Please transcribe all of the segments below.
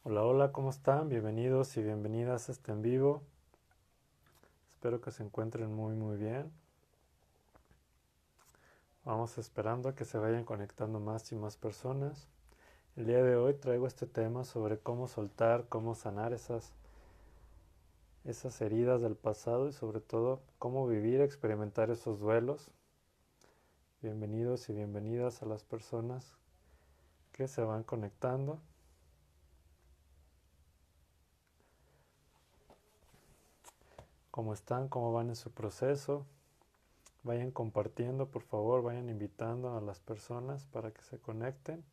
Hola, hola, ¿cómo están? Bienvenidos y bienvenidas a este en vivo. Espero que se encuentren muy bien. Vamos esperando a que se vayan conectando más y más personas. El día de hoy traigo este tema sobre cómo soltar, cómo sanar esas heridas del pasado y sobre todo cómo vivir, experimentar esos duelos. Bienvenidos y bienvenidas a las personas que se van conectando. ¿Cómo están? ¿Cómo van en su proceso? Vayan compartiendo, por favor, vayan invitando a las personas para que se conecten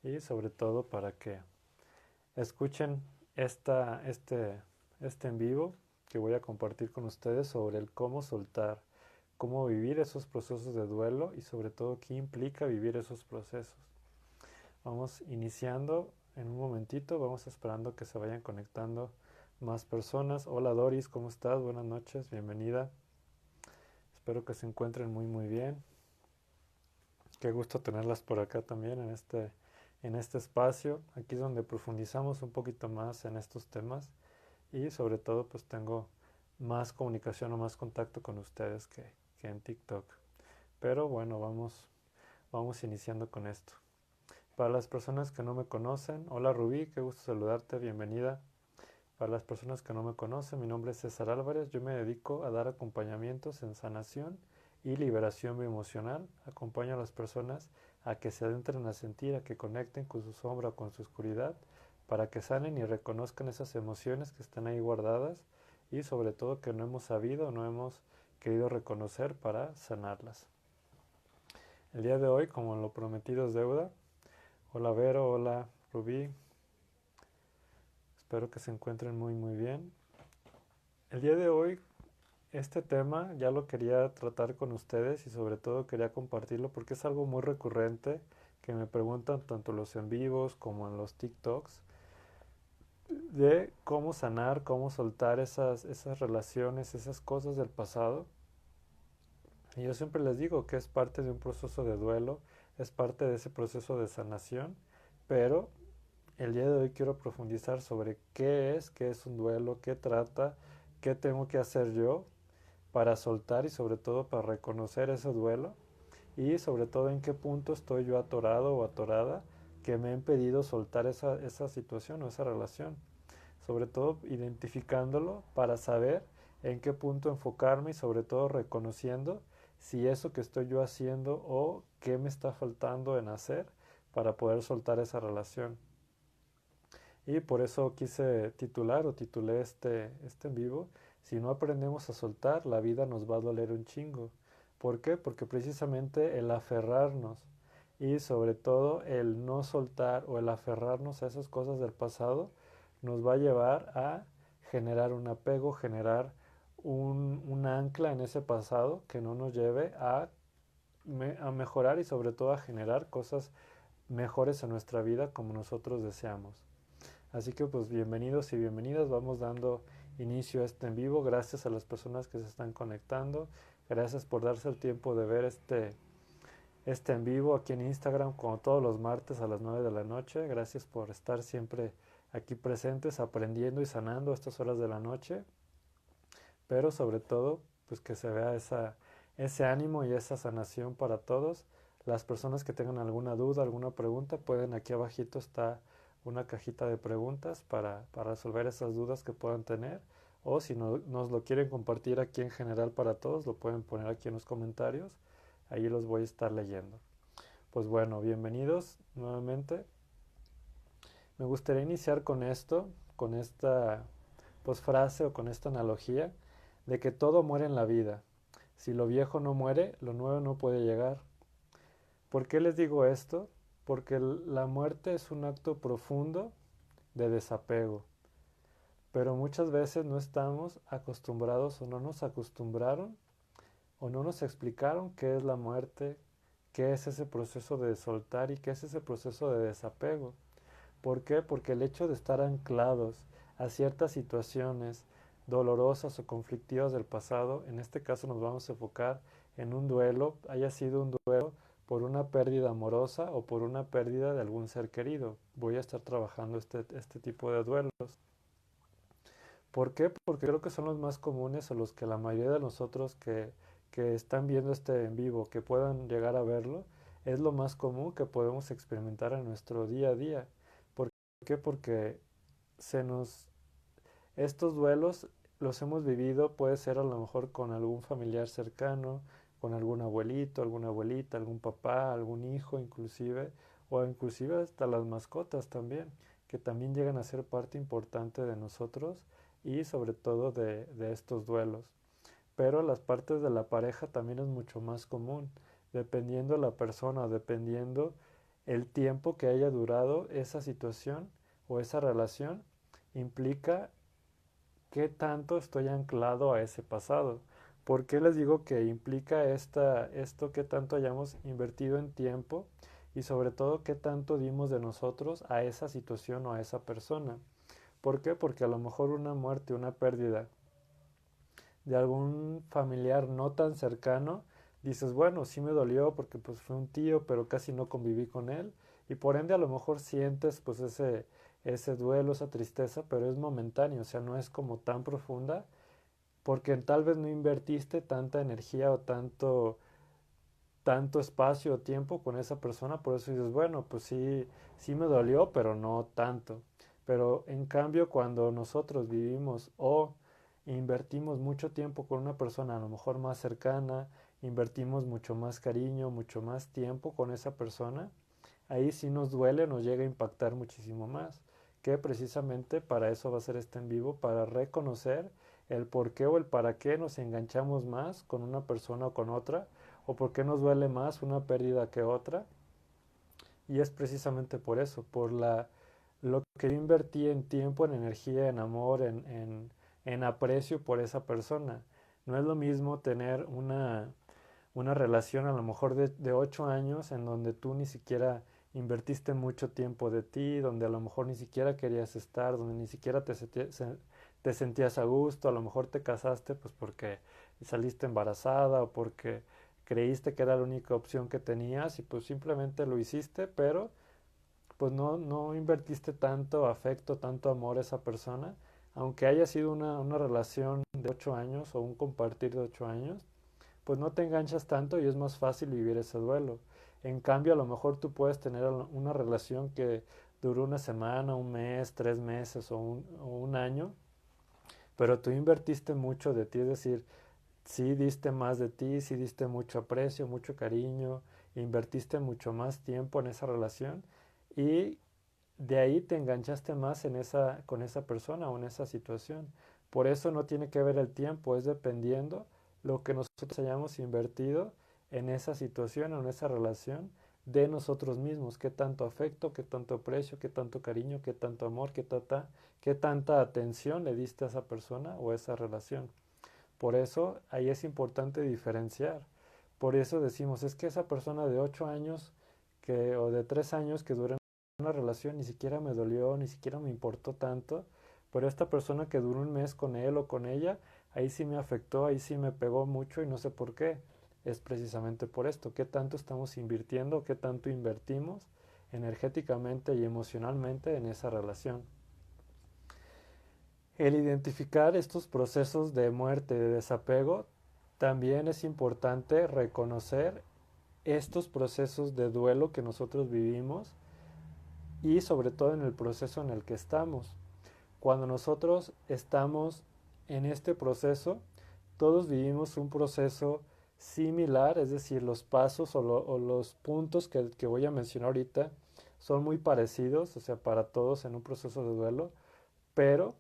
y sobre todo para que escuchen esta, este, este en vivo que voy a compartir con ustedes sobre el cómo soltar, cómo vivir esos procesos de duelo y sobre todo qué implica vivir esos procesos. Vamos iniciando en un momentito, vamos esperando que se vayan conectando más personas. Hola Doris, ¿cómo estás? Buenas noches, bienvenida. Espero que se encuentren muy bien. Qué gusto tenerlas por acá también en este espacio. Aquí es donde profundizamos un poquito más en estos temas y sobre todo pues tengo más comunicación o más contacto con ustedes que en TikTok. Pero bueno, vamos iniciando con esto. Para las personas que no me conocen, hola Rubí, qué gusto saludarte, bienvenida. Para las personas que no me conocen, mi nombre es César Álvarez, yo me dedico a dar acompañamientos en sanación y liberación bioemocional. Acompaño a las personas a que se adentren a sentir, a que conecten con su sombra o con su oscuridad, para que sanen y reconozcan esas emociones que están ahí guardadas y sobre todo que no hemos sabido o no hemos querido reconocer para sanarlas. El día de hoy, como lo prometido es deuda, hola Vero, hola Rubí, espero que se encuentren muy bien. El día de hoy este tema ya lo quería tratar con ustedes y sobre todo quería compartirlo porque es algo muy recurrente que me preguntan tanto los en vivos como en los TikToks de cómo sanar, cómo soltar esas relaciones, esas cosas del pasado. Y yo siempre les digo que es parte de un proceso de duelo, es parte de ese proceso de sanación, pero el día de hoy quiero profundizar sobre qué es un duelo, qué trata, qué tengo que hacer yo para soltar y sobre todo para reconocer ese duelo y sobre todo en qué punto estoy yo atorado o atorada que me ha impedido soltar esa situación o esa relación. Sobre todo identificándolo para saber en qué punto enfocarme y sobre todo reconociendo si eso que estoy yo haciendo o qué me está faltando en hacer para poder soltar esa relación. Y por eso quise titular o titulé este en vivo, si no aprendemos a soltar, la vida nos va a doler un chingo. ¿Por qué? Porque precisamente el aferrarnos y sobre todo el no soltar o el aferrarnos a esas cosas del pasado nos va a llevar a generar un apego, generar un ancla en ese pasado que no nos lleve a mejorar y sobre todo a generar cosas mejores en nuestra vida como nosotros deseamos. Así que pues bienvenidos y bienvenidas, vamos dando inicio a este en vivo, gracias a las personas que se están conectando, gracias por darse el tiempo de ver este en vivo aquí en Instagram como todos los martes a las 9 de la noche, gracias por estar siempre aquí presentes, aprendiendo y sanando a estas horas de la noche, pero sobre todo pues que se vea ese ánimo y esa sanación para todos. Las personas que tengan alguna duda, alguna pregunta, pueden aquí abajito está una cajita de preguntas para resolver esas dudas que puedan tener. O si no, nos lo quieren compartir aquí en general para todos, lo pueden poner aquí en los comentarios. Ahí los voy a estar leyendo. Pues bueno, bienvenidos nuevamente. Me gustaría iniciar con esto, con esta pues, frase o con esta analogía de que todo muere en la vida. Si lo viejo no muere, lo nuevo no puede llegar. ¿Por qué les digo esto? Porque la muerte es un acto profundo de desapego, pero muchas veces no estamos acostumbrados o no nos acostumbraron o no nos explicaron qué es la muerte, qué es ese proceso de soltar y qué es ese proceso de desapego. ¿Por qué? Porque el hecho de estar anclados a ciertas situaciones dolorosas o conflictivas del pasado, en este caso nos vamos a enfocar en un duelo, haya sido un duelo por una una pérdida amorosa o por una pérdida de algún ser querido. Voy a estar trabajando este tipo de duelos. ¿Por qué? Porque creo que son los más comunes o los que la mayoría de nosotros que están viendo este en vivo, que puedan llegar a verlo, es lo más común que podemos experimentar en nuestro día a día. ¿Por qué? Porque se nos, estos duelos los hemos vivido, puede ser a lo mejor con algún familiar cercano, con algún abuelito, alguna abuelita, algún papá, algún hijo inclusive, o inclusive hasta las mascotas también, que también llegan a ser parte importante de nosotros y sobre todo de estos duelos. Pero las partes de la pareja también es mucho más común, dependiendo la persona, dependiendo el tiempo que haya durado esa situación o esa relación, implica qué tanto estoy anclado a ese pasado. ¿Por qué les digo que implica esto qué tanto hayamos invertido en tiempo y sobre todo qué tanto dimos de nosotros a esa situación o a esa persona? ¿Por qué? Porque a lo mejor una muerte, una pérdida de algún familiar no tan cercano, dices, bueno, sí me dolió porque pues fue un tío, pero casi no conviví con él y por ende a lo mejor sientes pues ese duelo, esa tristeza, pero es momentáneo, o sea, no es como tan profunda porque tal vez no invertiste tanta energía o tanto espacio o tiempo con esa persona, por eso dices, bueno, pues sí, sí me dolió, pero no tanto. Pero en cambio, cuando nosotros vivimos o invertimos mucho tiempo con una persona a lo mejor más cercana, invertimos mucho más cariño, mucho más tiempo con esa persona, ahí sí nos duele, nos llega a impactar muchísimo más. Que precisamente para eso va a ser este en vivo, para reconocer el por qué o el para qué nos enganchamos más con una persona o con otra, o por qué nos duele más una pérdida que otra. Y es precisamente por eso, por lo que yo invertí en tiempo, en energía, en amor, en aprecio por esa persona. No es lo mismo tener una relación a lo mejor de 8 años en donde tú ni siquiera invertiste mucho tiempo de ti, donde a lo mejor ni siquiera querías estar, donde ni siquiera te sentías a gusto, a lo mejor te casaste pues porque saliste embarazada o porque creíste que era la única opción que tenías y pues simplemente lo hiciste, pero pues no invertiste tanto afecto, tanto amor a esa persona, aunque haya sido una relación de 8 años o un compartir de 8 años, pues no te enganchas tanto y es más fácil vivir ese duelo. En cambio, a lo mejor tú puedes tener una relación que duró una semana, un mes, 3 meses o un año, pero tú invertiste mucho de ti, es decir, sí diste más de ti, sí diste mucho aprecio, mucho cariño, invertiste mucho más tiempo en esa relación y de ahí te enganchaste más con esa persona o en esa situación. Por eso no tiene que ver el tiempo, es dependiendo lo que nosotros hayamos invertido en esa situación o en esa relación de nosotros mismos, qué tanto afecto, qué tanto aprecio, qué tanto cariño, qué tanto amor, qué tanta atención le diste a esa persona o a esa relación. Por eso ahí es importante diferenciar. Por eso decimos, es que esa persona de 8 años o de 3 años que duró una relación ni siquiera me dolió, ni siquiera me importó tanto, pero esta persona que duró un mes con él o con ella, ahí sí me afectó, ahí sí me pegó mucho y no sé por qué. Es precisamente por esto, qué tanto estamos invirtiendo, qué tanto invertimos energéticamente y emocionalmente en esa relación. El identificar estos procesos de muerte, de desapego, también es importante reconocer estos procesos de duelo que nosotros vivimos y sobre todo en el proceso en el que estamos. Cuando nosotros estamos en este proceso, todos vivimos un proceso similar, es decir, los pasos o los puntos que voy a mencionar ahorita son muy parecidos, o sea, para todos en un proceso de duelo, pero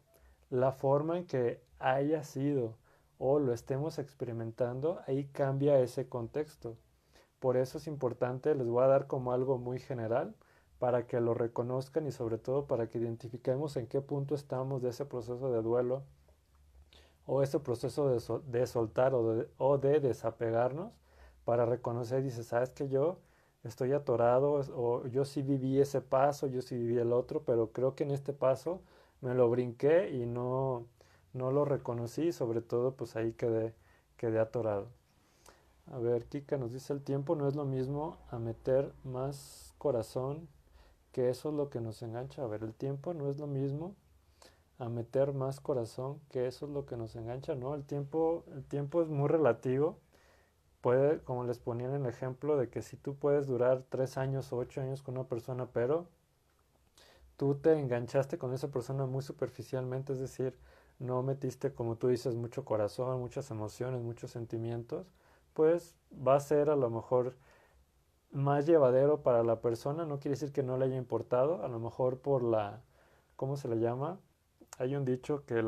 la forma en que haya sido o lo estemos experimentando, ahí cambia ese contexto. Por eso es importante, les voy a dar como algo muy general para que lo reconozcan y sobre todo para que identifiquemos en qué punto estamos de ese proceso de duelo o ese proceso de soltar o de desapegarnos para reconocer, dice, sabes que yo estoy atorado o yo sí viví ese paso, yo sí viví el otro, pero creo que en este paso me lo brinqué y no lo reconocí, sobre todo pues ahí quedé atorado. A ver, Kika nos dice el tiempo no es lo mismo a meter más corazón, que eso es lo que nos engancha. A ver, el tiempo no es lo mismo a meter más corazón, que eso es lo que nos engancha, ¿no? El tiempo es muy relativo. Puede, como les ponía en el ejemplo, de que si tú puedes durar 3 años o 8 años con una persona, pero tú te enganchaste con esa persona muy superficialmente, es decir, no metiste, como tú dices, mucho corazón, muchas emociones, muchos sentimientos, pues va a ser a lo mejor más llevadero para la persona, no quiere decir que no le haya importado, a lo mejor por la, ¿cómo se le llama? Hay un dicho que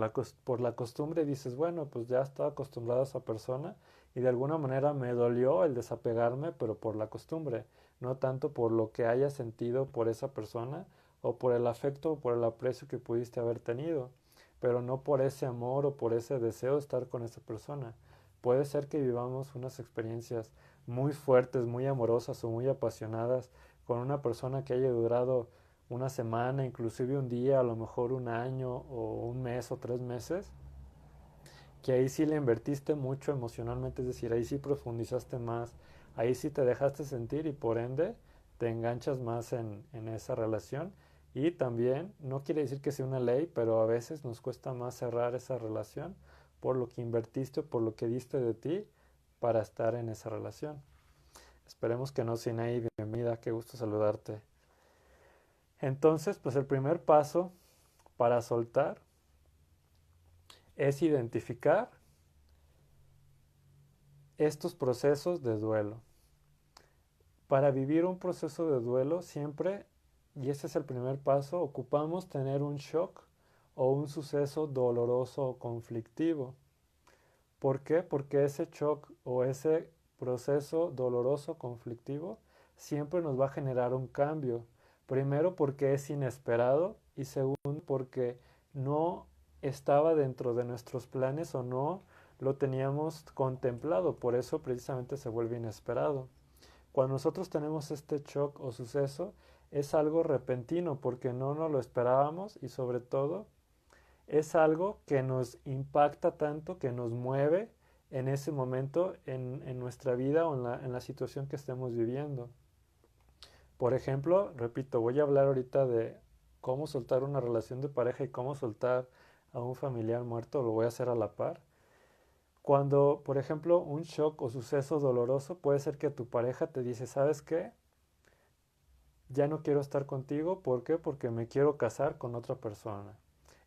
por la costumbre dices, bueno, pues ya estaba acostumbrado a esa persona y de alguna manera me dolió el desapegarme, pero por la costumbre, no tanto por lo que haya sentido por esa persona o por el afecto o por el aprecio que pudiste haber tenido, pero no por ese amor o por ese deseo de estar con esa persona. Puede ser que vivamos unas experiencias muy fuertes, muy amorosas o muy apasionadas con una persona que haya durado una semana, inclusive un día, a lo mejor un año o un mes o 3 meses, que ahí sí le invertiste mucho emocionalmente, es decir, ahí sí profundizaste más, ahí sí te dejaste sentir y por ende te enganchas más en esa relación. Y también, no quiere decir que sea una ley, pero a veces nos cuesta más cerrar esa relación por lo que invertiste o por lo que diste de ti para estar en esa relación. Esperemos que no, Sinaí, bienvenida, qué gusto saludarte. Entonces, pues el primer paso para soltar es identificar estos procesos de duelo. Para vivir un proceso de duelo siempre, y ese es el primer paso, ocupamos tener un shock o un suceso doloroso o conflictivo. ¿Por qué? Porque ese shock o ese proceso doloroso conflictivo siempre nos va a generar un cambio. Primero porque es inesperado y segundo porque no estaba dentro de nuestros planes o no lo teníamos contemplado, por eso precisamente se vuelve inesperado. Cuando nosotros tenemos este shock o suceso, es algo repentino porque no nos lo esperábamos y sobre todo es algo que nos impacta tanto, que nos mueve en ese momento en nuestra vida o en la situación que estemos viviendo. Por ejemplo, repito, voy a hablar ahorita de cómo soltar una relación de pareja y cómo soltar a un familiar muerto, lo voy a hacer a la par. Cuando, por ejemplo, un shock o suceso doloroso puede ser que tu pareja te dice, ¿sabes qué? Ya no quiero estar contigo, ¿por qué? Porque me quiero casar con otra persona.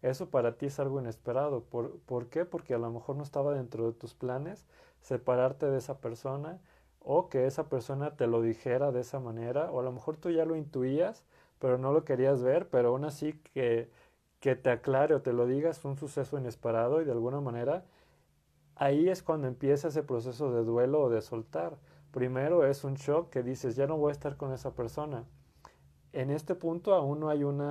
Eso para ti es algo inesperado. ¿Por qué? Porque a lo mejor no estaba dentro de tus planes separarte de esa persona o que esa persona te lo dijera de esa manera, o a lo mejor tú ya lo intuías, pero no lo querías ver, pero aún así que te aclare o te lo digas un suceso inesperado y de alguna manera ahí es cuando empieza ese proceso de duelo o de soltar. Primero es un shock que dices, ya no voy a estar con esa persona. En este punto aún no hay un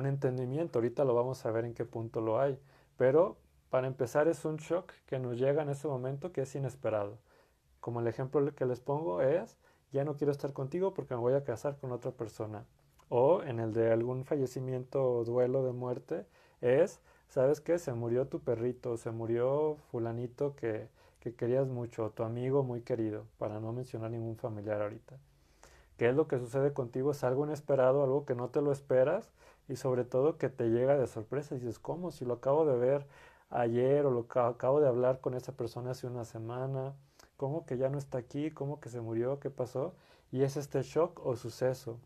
entendimiento, ahorita lo vamos a ver en qué punto lo hay, pero para empezar es un shock que nos llega en ese momento que es inesperado. Como el ejemplo que les pongo es, ya no quiero estar contigo porque me voy a casar con otra persona. O en el de algún fallecimiento o duelo de muerte es, ¿sabes qué? Se murió tu perrito, se murió fulanito que querías mucho, o tu amigo muy querido, para no mencionar ningún familiar ahorita. ¿Qué es lo que sucede contigo? Es algo inesperado, algo que no te lo esperas y sobre todo que te llega de sorpresa. Y dices, ¿cómo? Si lo acabo de ver ayer o acabo de hablar con esa persona hace una semana, ¿cómo que ya no está aquí? ¿Cómo que se murió? ¿Qué pasó? Y es este shock o suceso.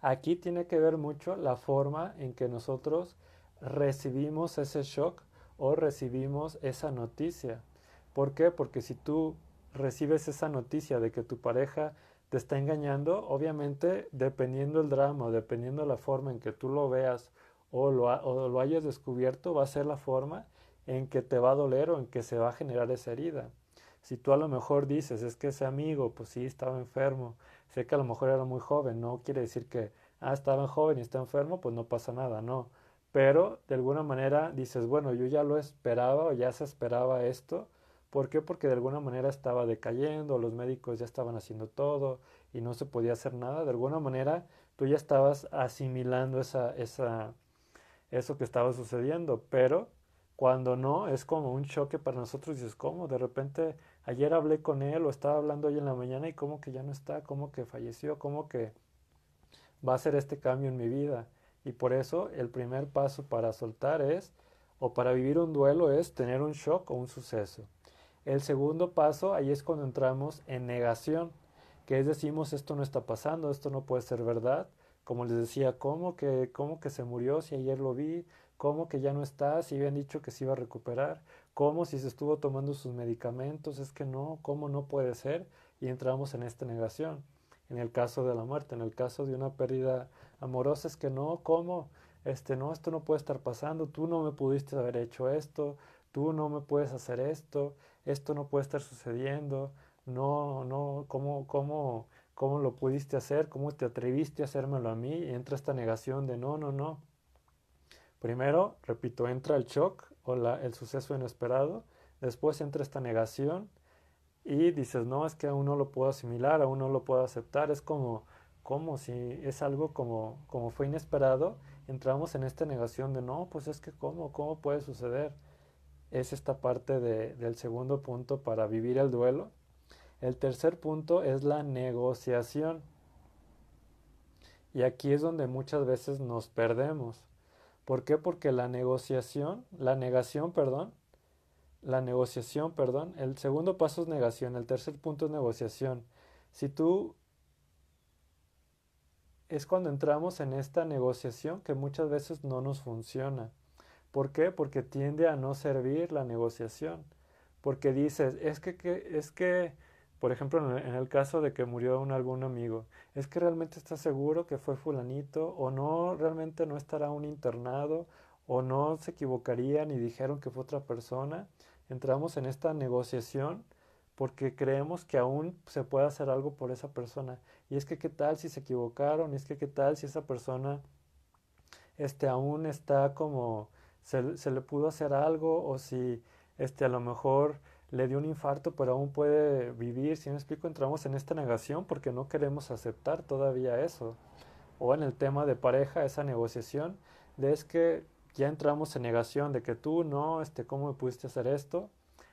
Aquí tiene que ver mucho la forma en que nosotros recibimos ese shock o recibimos esa noticia. ¿Por qué? Porque si tú recibes esa noticia de que tu pareja te está engañando, obviamente dependiendo el drama o dependiendo la forma en que tú lo veas o lo hayas descubierto, va a ser la forma en que te va a doler o en que se va a generar esa herida. Si tú a lo mejor dices, es que ese amigo, pues sí, estaba enfermo, sé que a lo mejor era muy joven, no quiere decir que, estaba joven y está enfermo, pues no pasa nada, no. Pero de alguna manera dices, bueno, yo ya lo esperaba o ya se esperaba esto. ¿Por qué? Porque de alguna manera estaba decayendo, los médicos ya estaban haciendo todo y no se podía hacer nada. De alguna manera tú ya estabas asimilando eso que estaba sucediendo, pero Cuando no, es como un choque para nosotros y es como, de repente, ayer hablé con él o estaba hablando hoy en la mañana y como que ya no está, como que falleció, como que va a ser este cambio en mi vida. Y por eso el primer paso para soltar es, o para vivir un duelo es tener un shock o un suceso. El segundo paso, ahí es cuando entramos en negación, que es decimos esto no está pasando, esto no puede ser verdad. Como les decía, cómo que se murió si ayer lo vi? ¿Cómo que ya no está si habían dicho que se iba a recuperar? ¿Cómo si se estuvo tomando sus medicamentos? Es que no, ¿cómo no puede ser? Y entramos en esta negación. En el caso de la muerte, en el caso de una pérdida amorosa, es que no, ¿cómo? No, esto no puede estar pasando, tú no me pudiste haber hecho esto, tú no me puedes hacer esto no puede estar sucediendo, no, no, ¿cómo lo pudiste hacer? ¿Cómo te atreviste a hacérmelo a mí? Y entra esta negación de no, no, no. Primero, repito, entra el shock o el suceso inesperado, después entra esta negación y dices, no, es que aún no lo puedo asimilar, aún no lo puedo aceptar, es como si es algo como fue inesperado, entramos en esta negación de no, pues es que cómo puede suceder. Es esta parte del segundo punto para vivir el duelo. El tercer punto es la negociación. Y aquí es donde muchas veces nos perdemos. ¿Por qué? Porque la negociación, perdón, el segundo paso es negación, el tercer punto es negociación. Si tú es cuando entramos en esta negociación que muchas veces no nos funciona. ¿Por qué? Porque tiende a no servir la negociación. Porque dices, es que, por ejemplo, en el caso de que murió algún amigo, es que realmente estás seguro que fue fulanito, o no, realmente no estará un internado, o no se equivocarían y dijeron que fue otra persona. Entramos en esta negociación porque creemos que aún se puede hacer algo por esa persona. Y es que qué tal si se equivocaron, y es que qué tal si esa persona aún está como se le pudo hacer algo o si a lo mejor le dio un infarto pero aún puede vivir, si me explico, entramos en esta negación porque no queremos aceptar todavía eso. O en el tema de pareja, esa negociación de es que ya entramos en negación de que tú no, ¿cómo me pudiste hacer esto?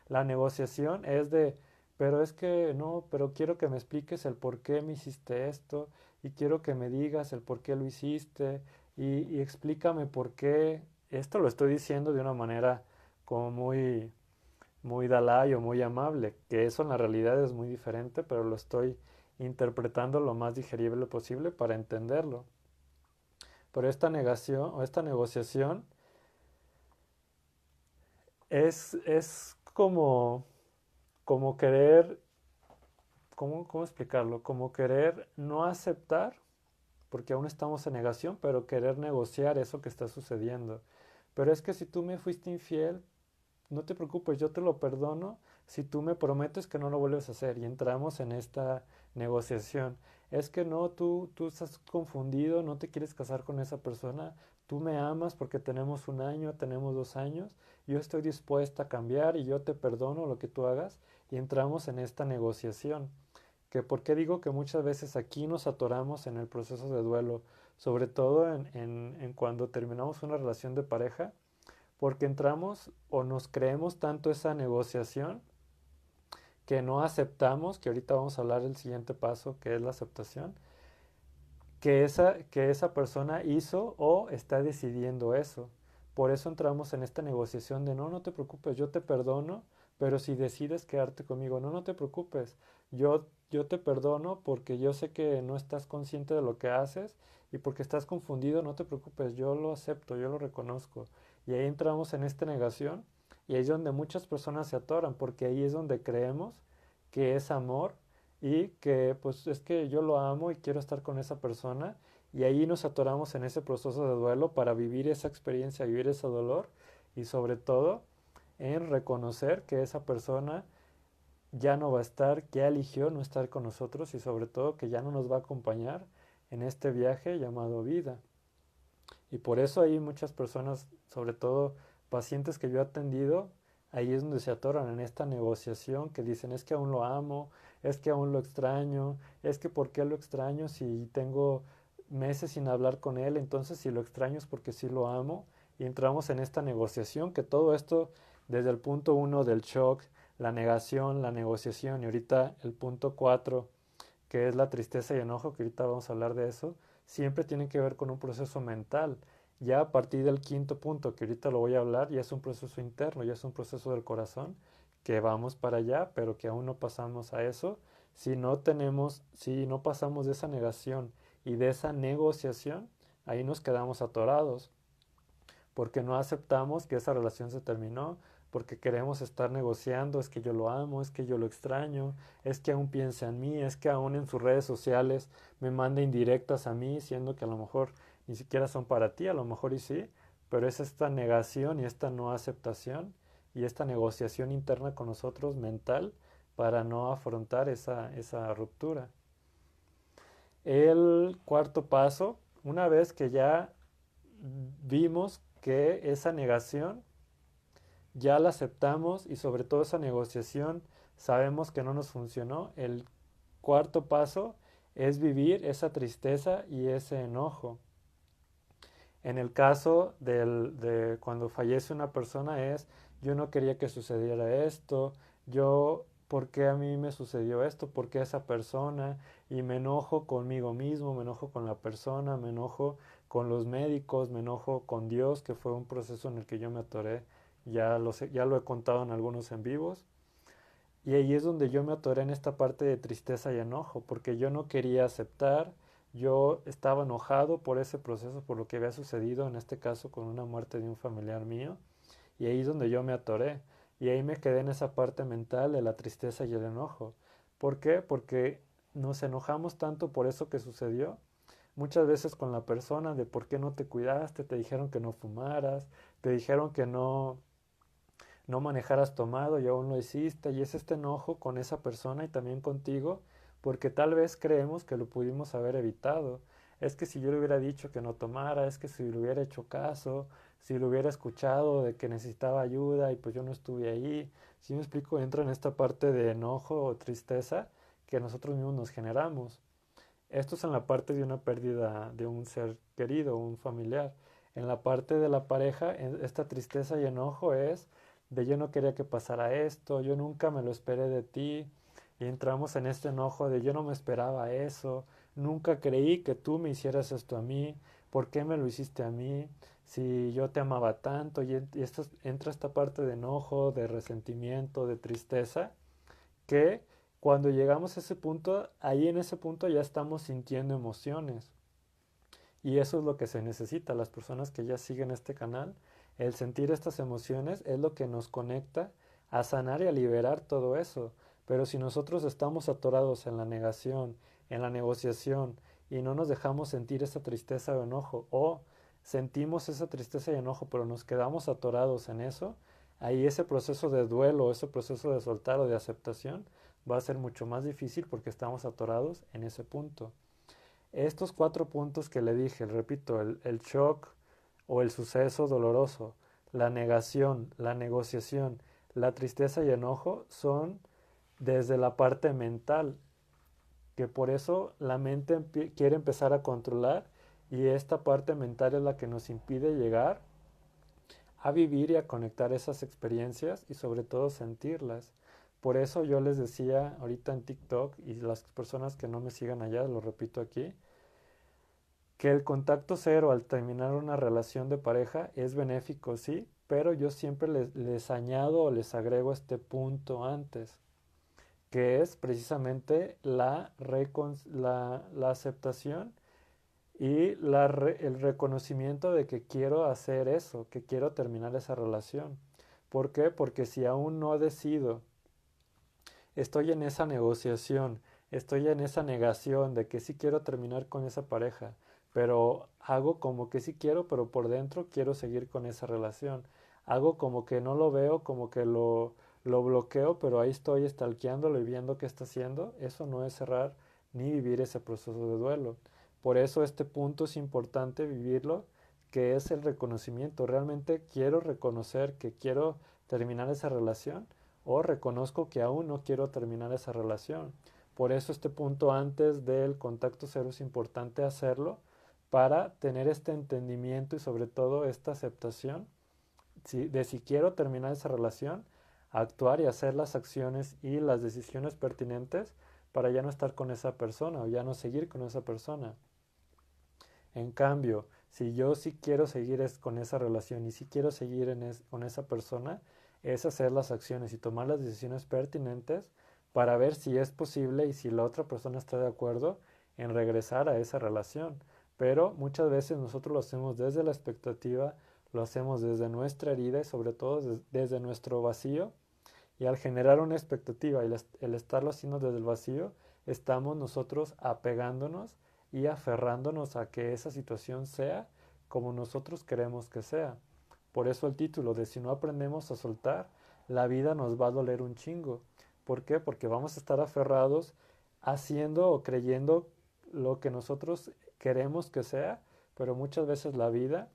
La negociación es de, pero es que no, pero quiero que me expliques el por qué me hiciste esto y quiero que me digas el por qué lo hiciste y explícame por qué. Esto lo estoy diciendo de una manera como muy Dalai o muy amable, que eso en la realidad es muy diferente, pero lo estoy interpretando lo más digerible posible para entenderlo. Pero esta negación o esta negociación es como querer, ¿cómo explicarlo? Como querer no aceptar, porque aún estamos en negación, pero querer negociar eso que está sucediendo. Pero es que si tú me fuiste infiel, no te preocupes, yo te lo perdono si tú me prometes que no lo vuelves a hacer. Y entramos en esta negociación. Es que no, tú estás confundido, no te quieres casar con esa persona, tú me amas porque tenemos un año, tenemos 2 años, yo estoy dispuesta a cambiar y yo te perdono lo que tú hagas. Y entramos en esta negociación. Que por qué digo que muchas veces aquí nos atoramos en el proceso de duelo, sobre todo en cuando terminamos una relación de pareja, porque entramos o nos creemos tanto esa negociación que no aceptamos, que ahorita vamos a hablar del siguiente paso, que es la aceptación, que esa persona hizo o está decidiendo eso. Por eso entramos en esta negociación de no, no te preocupes, yo te perdono, pero si decides quedarte conmigo, no, no te preocupes, yo te perdono porque yo sé que no estás consciente de lo que haces y porque estás confundido, no te preocupes, yo lo acepto, yo lo reconozco. Y ahí entramos en esta negación y ahí es donde muchas personas se atoran, porque ahí es donde creemos que es amor y que pues es que yo lo amo y quiero estar con esa persona y ahí nos atoramos en ese proceso de duelo para vivir esa experiencia, vivir ese dolor y sobre todo en reconocer que esa persona ya no va a estar, que ya eligió no estar con nosotros y sobre todo que ya no nos va a acompañar en este viaje llamado vida. Y por eso hay muchas personas, sobre todo pacientes que yo he atendido, ahí es donde se atoran en esta negociación que dicen es que aún lo amo, es que aún lo extraño, es que ¿por qué lo extraño si tengo meses sin hablar con él? Entonces si lo extraño es porque sí lo amo. y entramos en esta negociación, que todo esto desde el punto uno del shock, la negación, la negociación y ahorita el punto 4 que es la tristeza y enojo, que ahorita vamos a hablar de eso, siempre tienen que ver con un proceso mental. Ya a partir del quinto punto, que ahorita lo voy a hablar, ya es un proceso interno, ya es un proceso del corazón, que vamos para allá, pero que aún no pasamos a eso. Si no tenemos, si no pasamos de esa negación y de esa negociación, ahí nos quedamos atorados, porque no aceptamos que esa relación se terminó, porque queremos estar negociando, es que yo lo amo, es que yo lo extraño, es que aún piensa en mí, es que aún en sus redes sociales me manda indirectas a mí, siendo que a lo mejor ni siquiera son para ti, a lo mejor y sí, pero es esta negación y esta no aceptación y esta negociación interna con nosotros mental para no afrontar esa ruptura. El cuarto paso, una vez que ya vimos que esa negación ya la aceptamos y sobre todo esa negociación sabemos que no nos funcionó, el cuarto paso es vivir esa tristeza y ese enojo. En el caso de cuando fallece una persona es, yo no quería que sucediera esto, ¿por qué a mí me sucedió esto? ¿Por qué a esa persona? Y me enojo conmigo mismo, me enojo con la persona, me enojo con los médicos, me enojo con Dios, que fue un proceso en el que yo me atoré, ya lo he contado en algunos en vivos. Y ahí es donde yo me atoré en esta parte de tristeza y enojo, porque yo no quería aceptar, yo estaba enojado por ese proceso, por lo que había sucedido, en este caso con una muerte de un familiar mío, y ahí es donde yo me atoré, y ahí me quedé en esa parte mental de la tristeza y el enojo. ¿Por qué? Porque nos enojamos tanto por eso que sucedió, muchas veces con la persona de por qué no te cuidaste, te dijeron que no fumaras, te dijeron que no manejaras tomado y aún lo hiciste, y es este enojo con esa persona y también contigo, porque tal vez creemos que lo pudimos haber evitado. Es que si yo le hubiera dicho que no tomara, es que si le hubiera hecho caso, si le hubiera escuchado de que necesitaba ayuda y pues yo no estuve ahí. Si me explico, entra en esta parte de enojo o tristeza que nosotros mismos nos generamos. Esto es en la parte de una pérdida de un ser querido, un familiar. En la parte de la pareja, esta tristeza y enojo es de yo no quería que pasara esto, yo nunca me lo esperé de ti, y entramos en este enojo de yo no me esperaba eso, nunca creí que tú me hicieras esto a mí, ¿por qué me lo hiciste a mí? Si yo te amaba tanto, y esto entra esta parte de enojo, de resentimiento, de tristeza, que cuando llegamos a ese punto, ahí en ese punto ya estamos sintiendo emociones. Y eso es lo que se necesita. Las personas que ya siguen este canal, el sentir estas emociones es lo que nos conecta a sanar y a liberar todo eso. Pero si nosotros estamos atorados en la negación, en la negociación, y no nos dejamos sentir esa tristeza o enojo, o sentimos esa tristeza y enojo, pero nos quedamos atorados en eso, ahí ese proceso de duelo, ese proceso de soltar o de aceptación va a ser mucho más difícil porque estamos atorados en ese punto. Estos cuatro puntos que le dije, repito, el shock o el suceso doloroso, la negación, la negociación, la tristeza y enojo son desde la parte mental, que por eso la mente quiere empezar a controlar y esta parte mental es la que nos impide llegar a vivir y a conectar esas experiencias y sobre todo sentirlas. Por eso yo les decía ahorita en TikTok y las personas que no me sigan allá, lo repito aquí, que el contacto cero al terminar una relación de pareja es benéfico, sí, pero yo siempre les añado o les agrego este punto antes, que es precisamente la aceptación y el reconocimiento de que quiero hacer eso, que quiero terminar esa relación. ¿Por qué? Porque si aún no decido, estoy en esa negociación, estoy en esa negación de que sí quiero terminar con esa pareja, pero hago como que sí quiero, pero por dentro quiero seguir con esa relación. Hago como que no lo veo, como que lo bloqueo, pero ahí estoy stalkeándolo y viendo qué está haciendo. Eso no es cerrar ni vivir ese proceso de duelo. Por eso este punto es importante vivirlo, que es el reconocimiento. Realmente quiero reconocer que quiero terminar esa relación o reconozco que aún no quiero terminar esa relación. Por eso este punto antes del contacto cero es importante hacerlo para tener este entendimiento y sobre todo esta aceptación de si quiero terminar esa relación, actuar y hacer las acciones y las decisiones pertinentes para ya no estar con esa persona o ya no seguir con esa persona. En cambio, si yo sí quiero seguir con esa relación y sí quiero seguir con esa persona, es hacer las acciones y tomar las decisiones pertinentes para ver si es posible y si la otra persona está de acuerdo en regresar a esa relación. Pero muchas veces nosotros lo hacemos desde la expectativa, lo hacemos desde nuestra herida y sobre todo desde nuestro vacío. Y al generar una expectativa y el estarlo haciendo desde el vacío, estamos nosotros apegándonos y aferrándonos a que esa situación sea como nosotros queremos que sea. Por eso el título de si no aprendemos a soltar, la vida nos va a doler un chingo. ¿Por qué? Porque vamos a estar aferrados haciendo o creyendo lo que nosotros queremos que sea, pero muchas veces la vida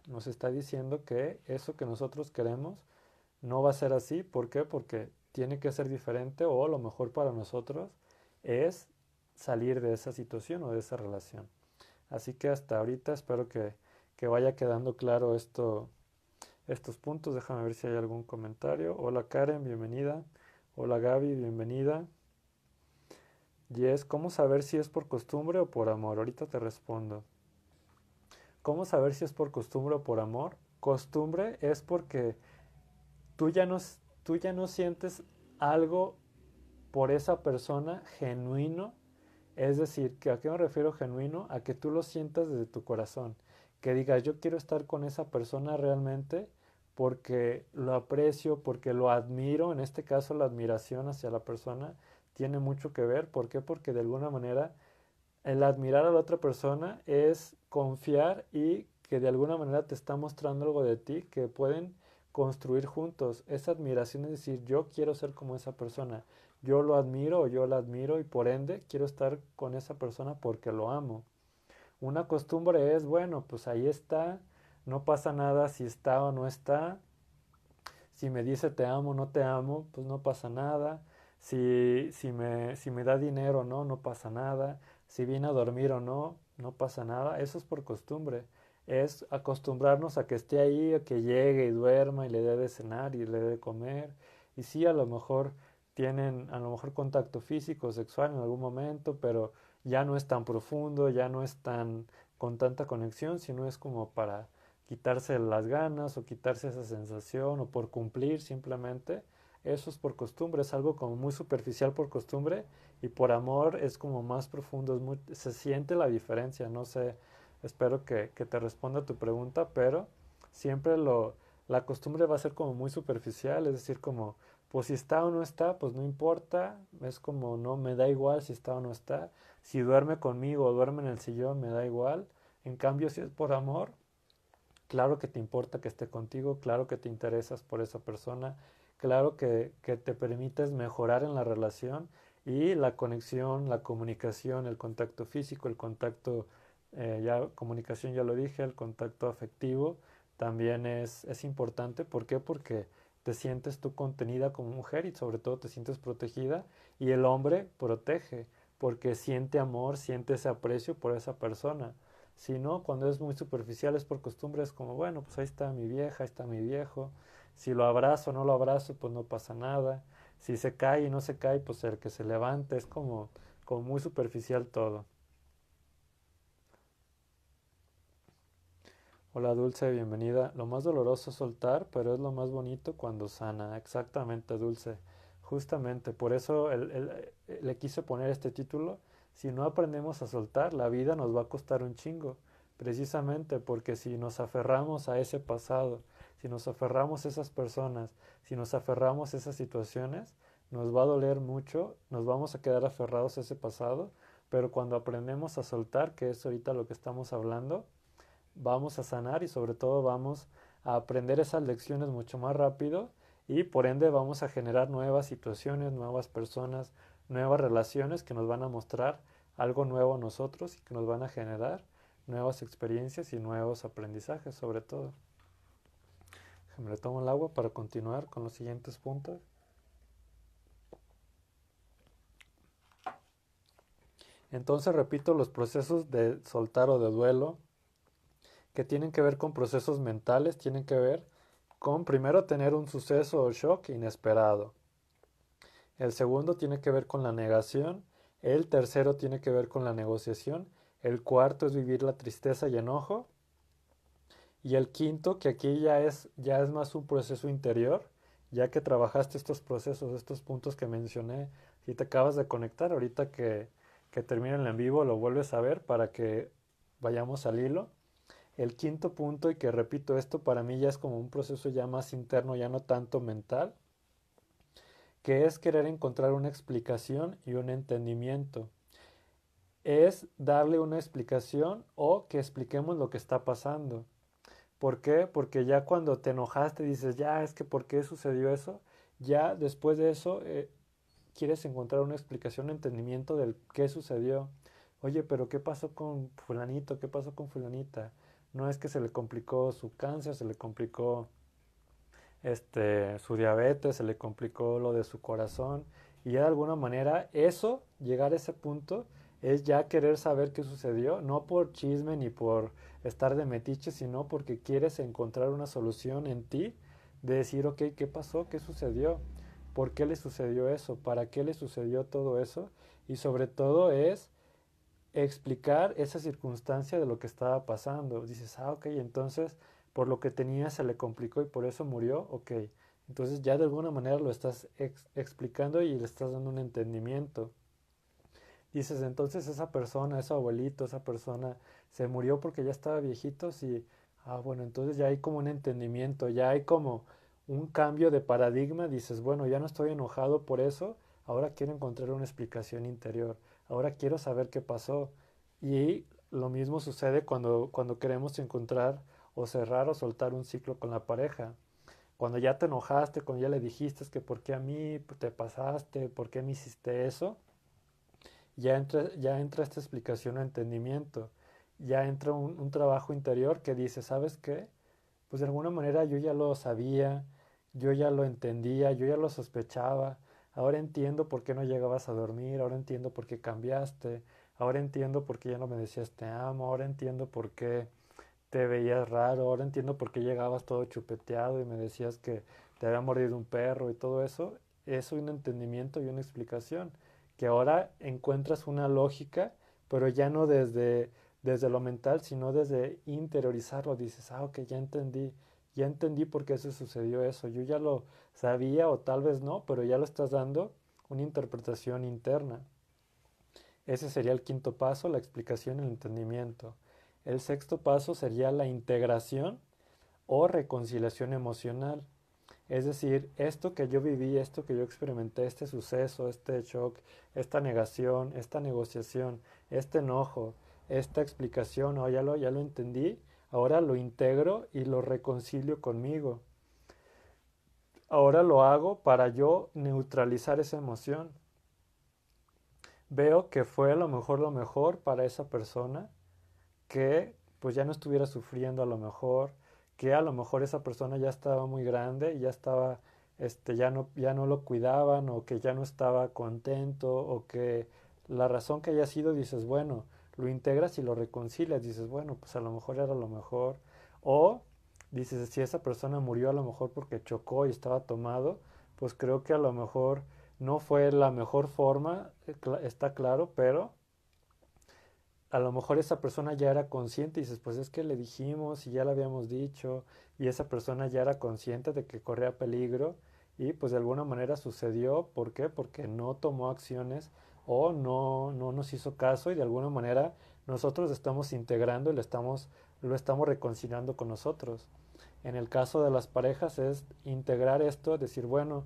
nos está diciendo que eso que nosotros queremos no va a ser así. ¿Por qué? Porque tiene que ser diferente o lo mejor para nosotros es salir de esa situación o de esa relación. Así que hasta ahorita espero que vaya quedando claro estos puntos. Déjame ver si hay algún comentario. Hola Karen, bienvenida. Hola Gaby, bienvenida. Yes, ¿cómo saber si es por costumbre o por amor? Ahorita te respondo. ¿Cómo saber si es por costumbre o por amor? Costumbre es porque tú ya no, tú ya no sientes algo por esa persona genuino. Es decir, ¿a qué me refiero genuino? A que tú lo sientas desde tu corazón. Que digas, yo quiero estar con esa persona realmente porque lo aprecio, porque lo admiro. En este caso, la admiración hacia la persona tiene mucho que ver. ¿Por qué? Porque de alguna manera el admirar a la otra persona es confiar y que de alguna manera te está mostrando algo de ti que pueden construir juntos. Esa admiración es decir, yo quiero ser como esa persona, yo lo admiro o yo la admiro y por ende quiero estar con esa persona porque lo amo. Una costumbre es, bueno, pues ahí está, no pasa nada si está o no está. Si me dice te amo o no te amo, pues no pasa nada. Si me da dinero o no, no pasa nada. Si viene a dormir o no, no pasa nada. Eso es por costumbre. Es acostumbrarnos a que esté ahí, a que llegue y duerma y le dé de cenar y le dé de comer. Y sí, a lo mejor tienen a lo mejor contacto físico, sexual en algún momento, pero ya no es tan profundo, ya no es tan con tanta conexión, sino es como para quitarse las ganas o quitarse esa sensación o por cumplir simplemente. Eso es por costumbre, es algo como muy superficial por costumbre y por amor es como más profundo, se siente la diferencia, no sé, espero que te responda a tu pregunta, pero siempre la costumbre va a ser como muy superficial, es decir, como, pues si está o no está, pues no importa, es como, no, me da igual si está o no está, si duerme conmigo o duerme en el sillón, me da igual, en cambio si es por amor, claro que te importa que esté contigo, claro que te interesas por esa persona, claro que te permites mejorar en la relación y la conexión, la comunicación, el contacto físico, el contacto, ya comunicación ya lo dije, el contacto afectivo también es importante. ¿Por qué? Porque te sientes tú contenida como mujer y sobre todo te sientes protegida y el hombre protege porque siente amor, siente ese aprecio por esa persona. Si no, cuando es muy superficial, es por costumbre, es como, bueno, pues ahí está mi vieja, ahí está mi viejo. Si lo abrazo o no lo abrazo, pues no pasa nada. Si se cae y no se cae, pues el que se levanta, es como muy superficial todo. Hola Dulce, bienvenida. Lo más doloroso es soltar, pero es lo más bonito cuando sana. Exactamente, Dulce. Justamente, por eso le quise poner este título. Si no aprendemos a soltar, la vida nos va a costar un chingo. Precisamente porque si nos aferramos a ese pasado, si nos aferramos a esas personas, si nos aferramos a esas situaciones, nos va a doler mucho, nos vamos a quedar aferrados a ese pasado, pero cuando aprendemos a soltar, que es ahorita lo que estamos hablando, vamos a sanar y sobre todo vamos a aprender esas lecciones mucho más rápido y por ende vamos a generar nuevas situaciones, nuevas personas, nuevas relaciones que nos van a mostrar algo nuevo a nosotros y que nos van a generar nuevas experiencias y nuevos aprendizajes sobre todo. Me retomo el agua para continuar con los siguientes puntos. Entonces repito los procesos de soltar o de duelo que tienen que ver con procesos mentales, tienen que ver con primero tener un suceso o shock inesperado. El segundo tiene que ver con la negación. El tercero tiene que ver con la negociación. El cuarto es vivir la tristeza y enojo. Y el quinto, que aquí ya es más un proceso interior, ya que trabajaste estos procesos, estos puntos que mencioné, si te acabas de conectar, ahorita que termine el en vivo lo vuelves a ver para que vayamos al hilo. El quinto punto, y que repito esto, para mí ya es como un proceso ya más interno, ya no tanto mental, que es querer encontrar una explicación y un entendimiento. Es darle una explicación o que expliquemos lo que está pasando. ¿Por qué? Porque ya cuando te enojaste dices, ya es que ¿por qué sucedió eso? Ya después de eso quieres encontrar una explicación, un entendimiento del qué sucedió. Oye, pero ¿qué pasó con fulanito? ¿Qué pasó con fulanita? No es que se le complicó su cáncer, se le complicó su diabetes, se le complicó lo de su corazón. Y ya de alguna manera eso, llegar a ese punto, es ya querer saber qué sucedió, no por chisme ni por estar de metiche, sino porque quieres encontrar una solución en ti, de decir, ok, ¿qué pasó? ¿Qué sucedió? ¿Por qué le sucedió eso? ¿Para qué le sucedió todo eso? Y sobre todo es explicar esa circunstancia de lo que estaba pasando. Dices, ah, ok, entonces por lo que tenía se le complicó y por eso murió, ok. Entonces ya de alguna manera lo estás explicando y le estás dando un entendimiento. Dices, entonces esa persona, ese abuelito, esa persona se murió porque ya estaba viejito, sí. Ah, bueno, entonces ya hay como un entendimiento, ya hay como un cambio de paradigma. Dices, bueno, ya no estoy enojado por eso, ahora quiero encontrar una explicación interior, ahora quiero saber qué pasó. Y lo mismo sucede cuando queremos encontrar o cerrar o soltar un ciclo con la pareja. Cuando ya te enojaste, cuando ya le dijiste que por qué a mí te pasaste, por qué me hiciste eso, ya entra esta explicación o entendimiento, ya entra un trabajo interior que dice, ¿sabes qué? Pues de alguna manera yo ya lo sabía, yo ya lo entendía, yo ya lo sospechaba, ahora entiendo por qué no llegabas a dormir, ahora entiendo por qué cambiaste, ahora entiendo por qué ya no me decías te amo, ahora entiendo por qué te veías raro, ahora entiendo por qué llegabas todo chupeteado y me decías que te había mordido un perro y todo eso, es un entendimiento y una explicación, que ahora encuentras una lógica, pero ya no desde lo mental, sino desde interiorizarlo, dices, ah, ok, ya entendí por qué se sucedió eso, yo ya lo sabía o tal vez no, pero ya lo estás dando una interpretación interna. Ese sería el quinto paso, la explicación y el entendimiento. El sexto paso sería la integración o reconciliación emocional. Es decir, esto que yo viví, esto que yo experimenté, este suceso, este shock, esta negación, esta negociación, este enojo, esta explicación, oh, ya lo entendí, ahora lo integro y lo reconcilio conmigo. Ahora lo hago para yo neutralizar esa emoción. Veo que fue a lo mejor para esa persona que pues ya no estuviera sufriendo a lo mejor, que a lo mejor esa persona ya estaba muy grande y ya estaba, ya no lo cuidaban o que ya no estaba contento o que la razón que haya sido dices, bueno, lo integras y lo reconcilias, dices, bueno, pues a lo mejor era lo mejor. O dices, si esa persona murió a lo mejor porque chocó y estaba tomado, pues creo que a lo mejor no fue la mejor forma, está claro, pero a lo mejor esa persona ya era consciente y dices, pues es que le dijimos y ya le habíamos dicho y esa persona ya era consciente de que corría peligro y pues de alguna manera sucedió. ¿Por qué? Porque no tomó acciones o no nos hizo caso y de alguna manera nosotros estamos integrando y lo estamos reconciliando con nosotros. En el caso de las parejas es integrar esto, decir, bueno,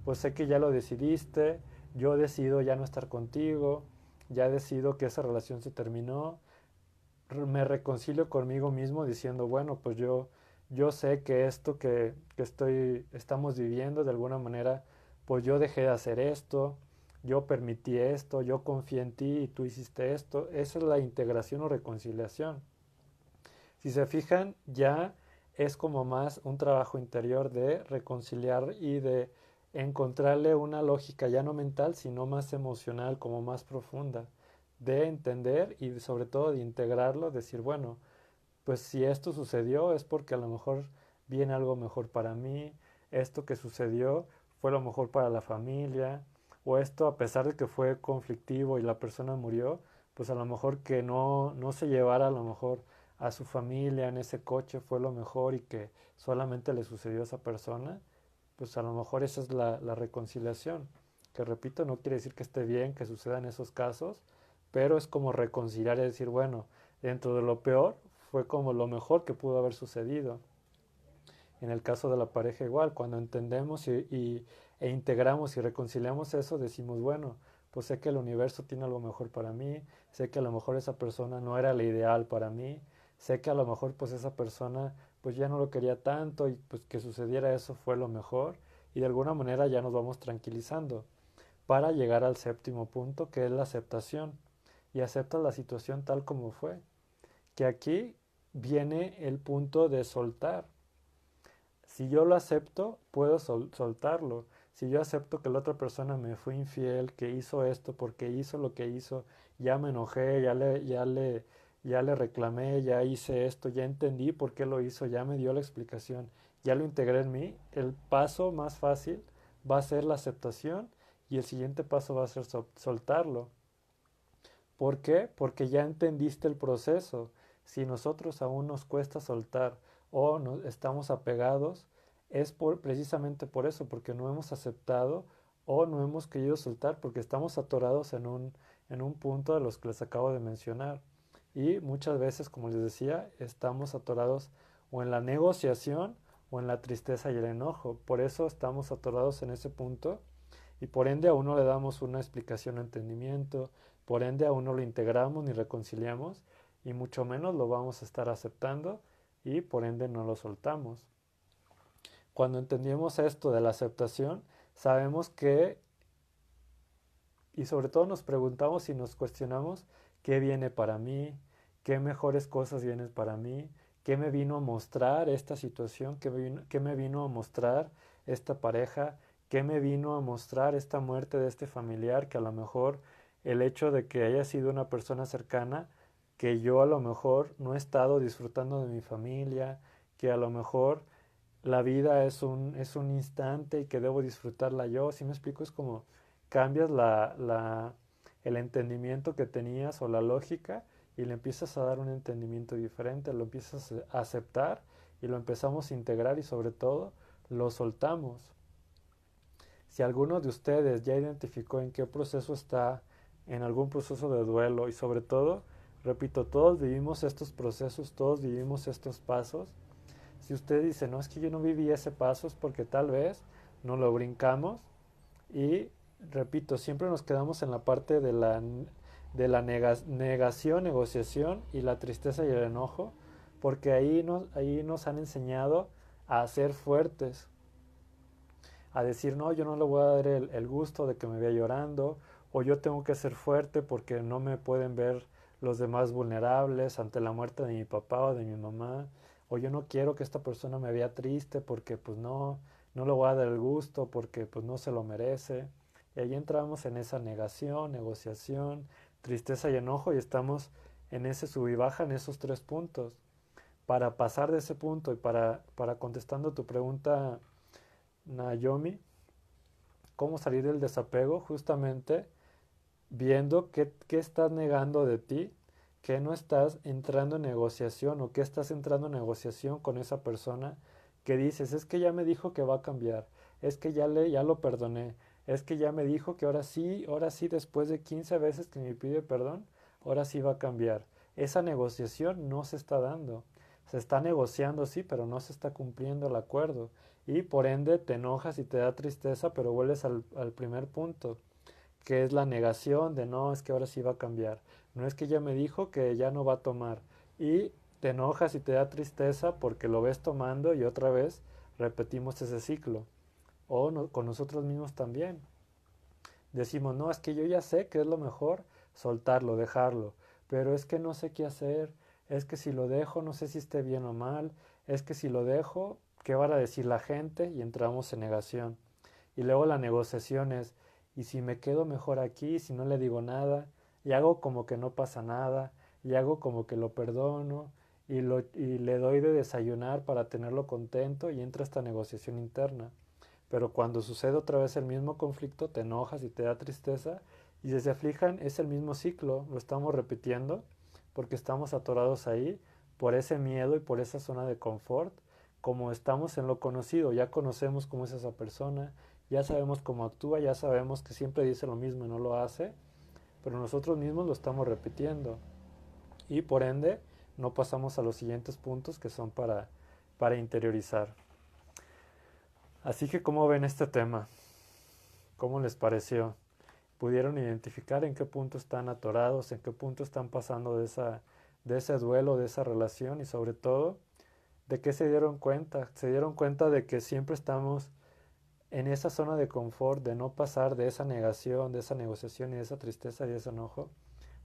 pues sé que ya lo decidiste, yo decido ya no estar contigo, ya decido que esa relación se terminó, me reconcilio conmigo mismo diciendo, bueno, pues yo sé que esto estamos viviendo de alguna manera, pues yo dejé de hacer esto, yo permití esto, yo confié en ti y tú hiciste esto. Esa es la integración o reconciliación. Si se fijan, ya es como más un trabajo interior de reconciliar y de encontrarle una lógica ya no mental, sino más emocional, como más profunda, de entender y sobre todo de integrarlo, decir, bueno, pues si esto sucedió es porque a lo mejor viene algo mejor para mí, esto que sucedió fue lo mejor para la familia, o esto a pesar de que fue conflictivo y la persona murió, pues a lo mejor que no se llevara a lo mejor a su familia en ese coche fue lo mejor y que solamente le sucedió a esa persona, pues a lo mejor esa es la reconciliación, que repito, no quiere decir que esté bien que sucedan esos casos, pero es como reconciliar y decir, bueno, dentro de lo peor fue como lo mejor que pudo haber sucedido. En el caso de la pareja igual, cuando entendemos e integramos y reconciliamos eso, decimos, bueno, pues sé que el universo tiene algo mejor para mí, sé que a lo mejor esa persona no era la ideal para mí, sé que a lo mejor pues esa persona pues ya no lo quería tanto y pues que sucediera eso fue lo mejor y de alguna manera ya nos vamos tranquilizando para llegar al séptimo punto que es la aceptación y aceptas la situación tal como fue, que aquí viene el punto de soltar. Si yo lo acepto, puedo soltarlo. Si yo acepto que la otra persona me fue infiel, que hizo esto porque hizo lo que hizo, ya me enojé, ya le reclamé, ya hice esto, ya entendí por qué lo hizo, ya me dio la explicación, ya lo integré en mí, el paso más fácil va a ser la aceptación y el siguiente paso va a ser soltarlo. ¿Por qué? Porque ya entendiste el proceso. Si nosotros aún nos cuesta soltar o estamos apegados, es precisamente por eso, porque no hemos aceptado o no hemos querido soltar, porque estamos atorados en un punto de los que les acabo de mencionar. Y muchas veces, como les decía, estamos atorados o en la negociación o en la tristeza y el enojo. Por eso estamos atorados en ese punto y por ende aún no le damos una explicación o entendimiento, por ende aún no lo integramos ni reconciliamos y mucho menos lo vamos a estar aceptando y por ende no lo soltamos. Cuando entendemos esto de la aceptación, sabemos que, y sobre todo nos preguntamos y nos cuestionamos, ¿qué viene para mí? ¿Qué mejores cosas vienen para mí? ¿Qué me vino a mostrar esta situación? ¿Qué me vino a mostrar esta pareja? ¿Qué me vino a mostrar esta muerte de este familiar? Que a lo mejor el hecho de que haya sido una persona cercana, que yo a lo mejor no he estado disfrutando de mi familia, que a lo mejor la vida es un instante y que debo disfrutarla yo. Si me explico, es como cambias el entendimiento que tenías o la lógica y le empiezas a dar un entendimiento diferente, lo empiezas a aceptar y lo empezamos a integrar y sobre todo lo soltamos. Si alguno de ustedes ya identificó en qué proceso está, en algún proceso de duelo y sobre todo, repito, todos vivimos estos procesos, todos vivimos estos pasos. Si usted dice, no, es que yo no viví ese paso, es porque tal vez no lo brincamos y, repito, siempre nos quedamos en la parte de la negación, negociación y la tristeza y el enojo, porque ahí nos han enseñado a ser fuertes, a decir, no, yo no le voy a dar el gusto de que me vea llorando, o yo tengo que ser fuerte porque no me pueden ver los demás vulnerables ante la muerte de mi papá o de mi mamá, o yo no quiero que esta persona me vea triste porque pues no le voy a dar el gusto porque pues no se lo merece. Y ahí entramos en esa negación, negociación, tristeza y enojo y estamos en ese sub y baja en esos tres puntos. Para pasar de ese punto y para contestando tu pregunta, Naomi, cómo salir del desapego, justamente viendo qué estás negando de ti, que no estás entrando en negociación o que estás entrando en negociación con esa persona que dices, es que ya me dijo que va a cambiar, es que ya lo perdoné, es que ya me dijo que ahora sí, después de 15 veces que me pide perdón, ahora sí va a cambiar. Esa negociación no se está dando. Se está negociando, sí, pero no se está cumpliendo el acuerdo. Y por ende te enojas y te da tristeza, pero vuelves al primer punto, que es la negación de no, es que ahora sí va a cambiar. No es que ya me dijo que ya no va a tomar. Y te enojas y te da tristeza porque lo ves tomando y otra vez repetimos ese ciclo. O con nosotros mismos también. Decimos, no, es que yo ya sé que es lo mejor soltarlo, dejarlo. Pero es que no sé qué hacer. Es que si lo dejo, no sé si esté bien o mal. Es que si lo dejo, ¿qué va a decir la gente? Y entramos en negación. Y luego la negociación es, ¿y si me quedo mejor aquí, si no le digo nada? y hago como que no pasa nada, y hago como que lo perdono, y le doy de desayunar para tenerlo contento y entra esta negociación interna. Pero cuando sucede otra vez el mismo conflicto, te enojas y te da tristeza, y si se aflijan, es el mismo ciclo, lo estamos repitiendo, porque estamos atorados ahí por ese miedo y por esa zona de confort. Como estamos en lo conocido, ya conocemos cómo es esa persona, ya sabemos cómo actúa, ya sabemos que siempre dice lo mismo y no lo hace, pero nosotros mismos lo estamos repitiendo y por ende no pasamos a los siguientes puntos que son para interiorizar. Así que, ¿cómo ven este tema? ¿Cómo les pareció? ¿Pudieron identificar en qué punto están atorados, en qué punto están pasando de ese duelo, de esa relación y sobre todo, de qué se dieron cuenta? Se dieron cuenta de que siempre estamos en esa zona de confort, de no pasar de esa negación, de esa negociación y de esa tristeza y de ese enojo,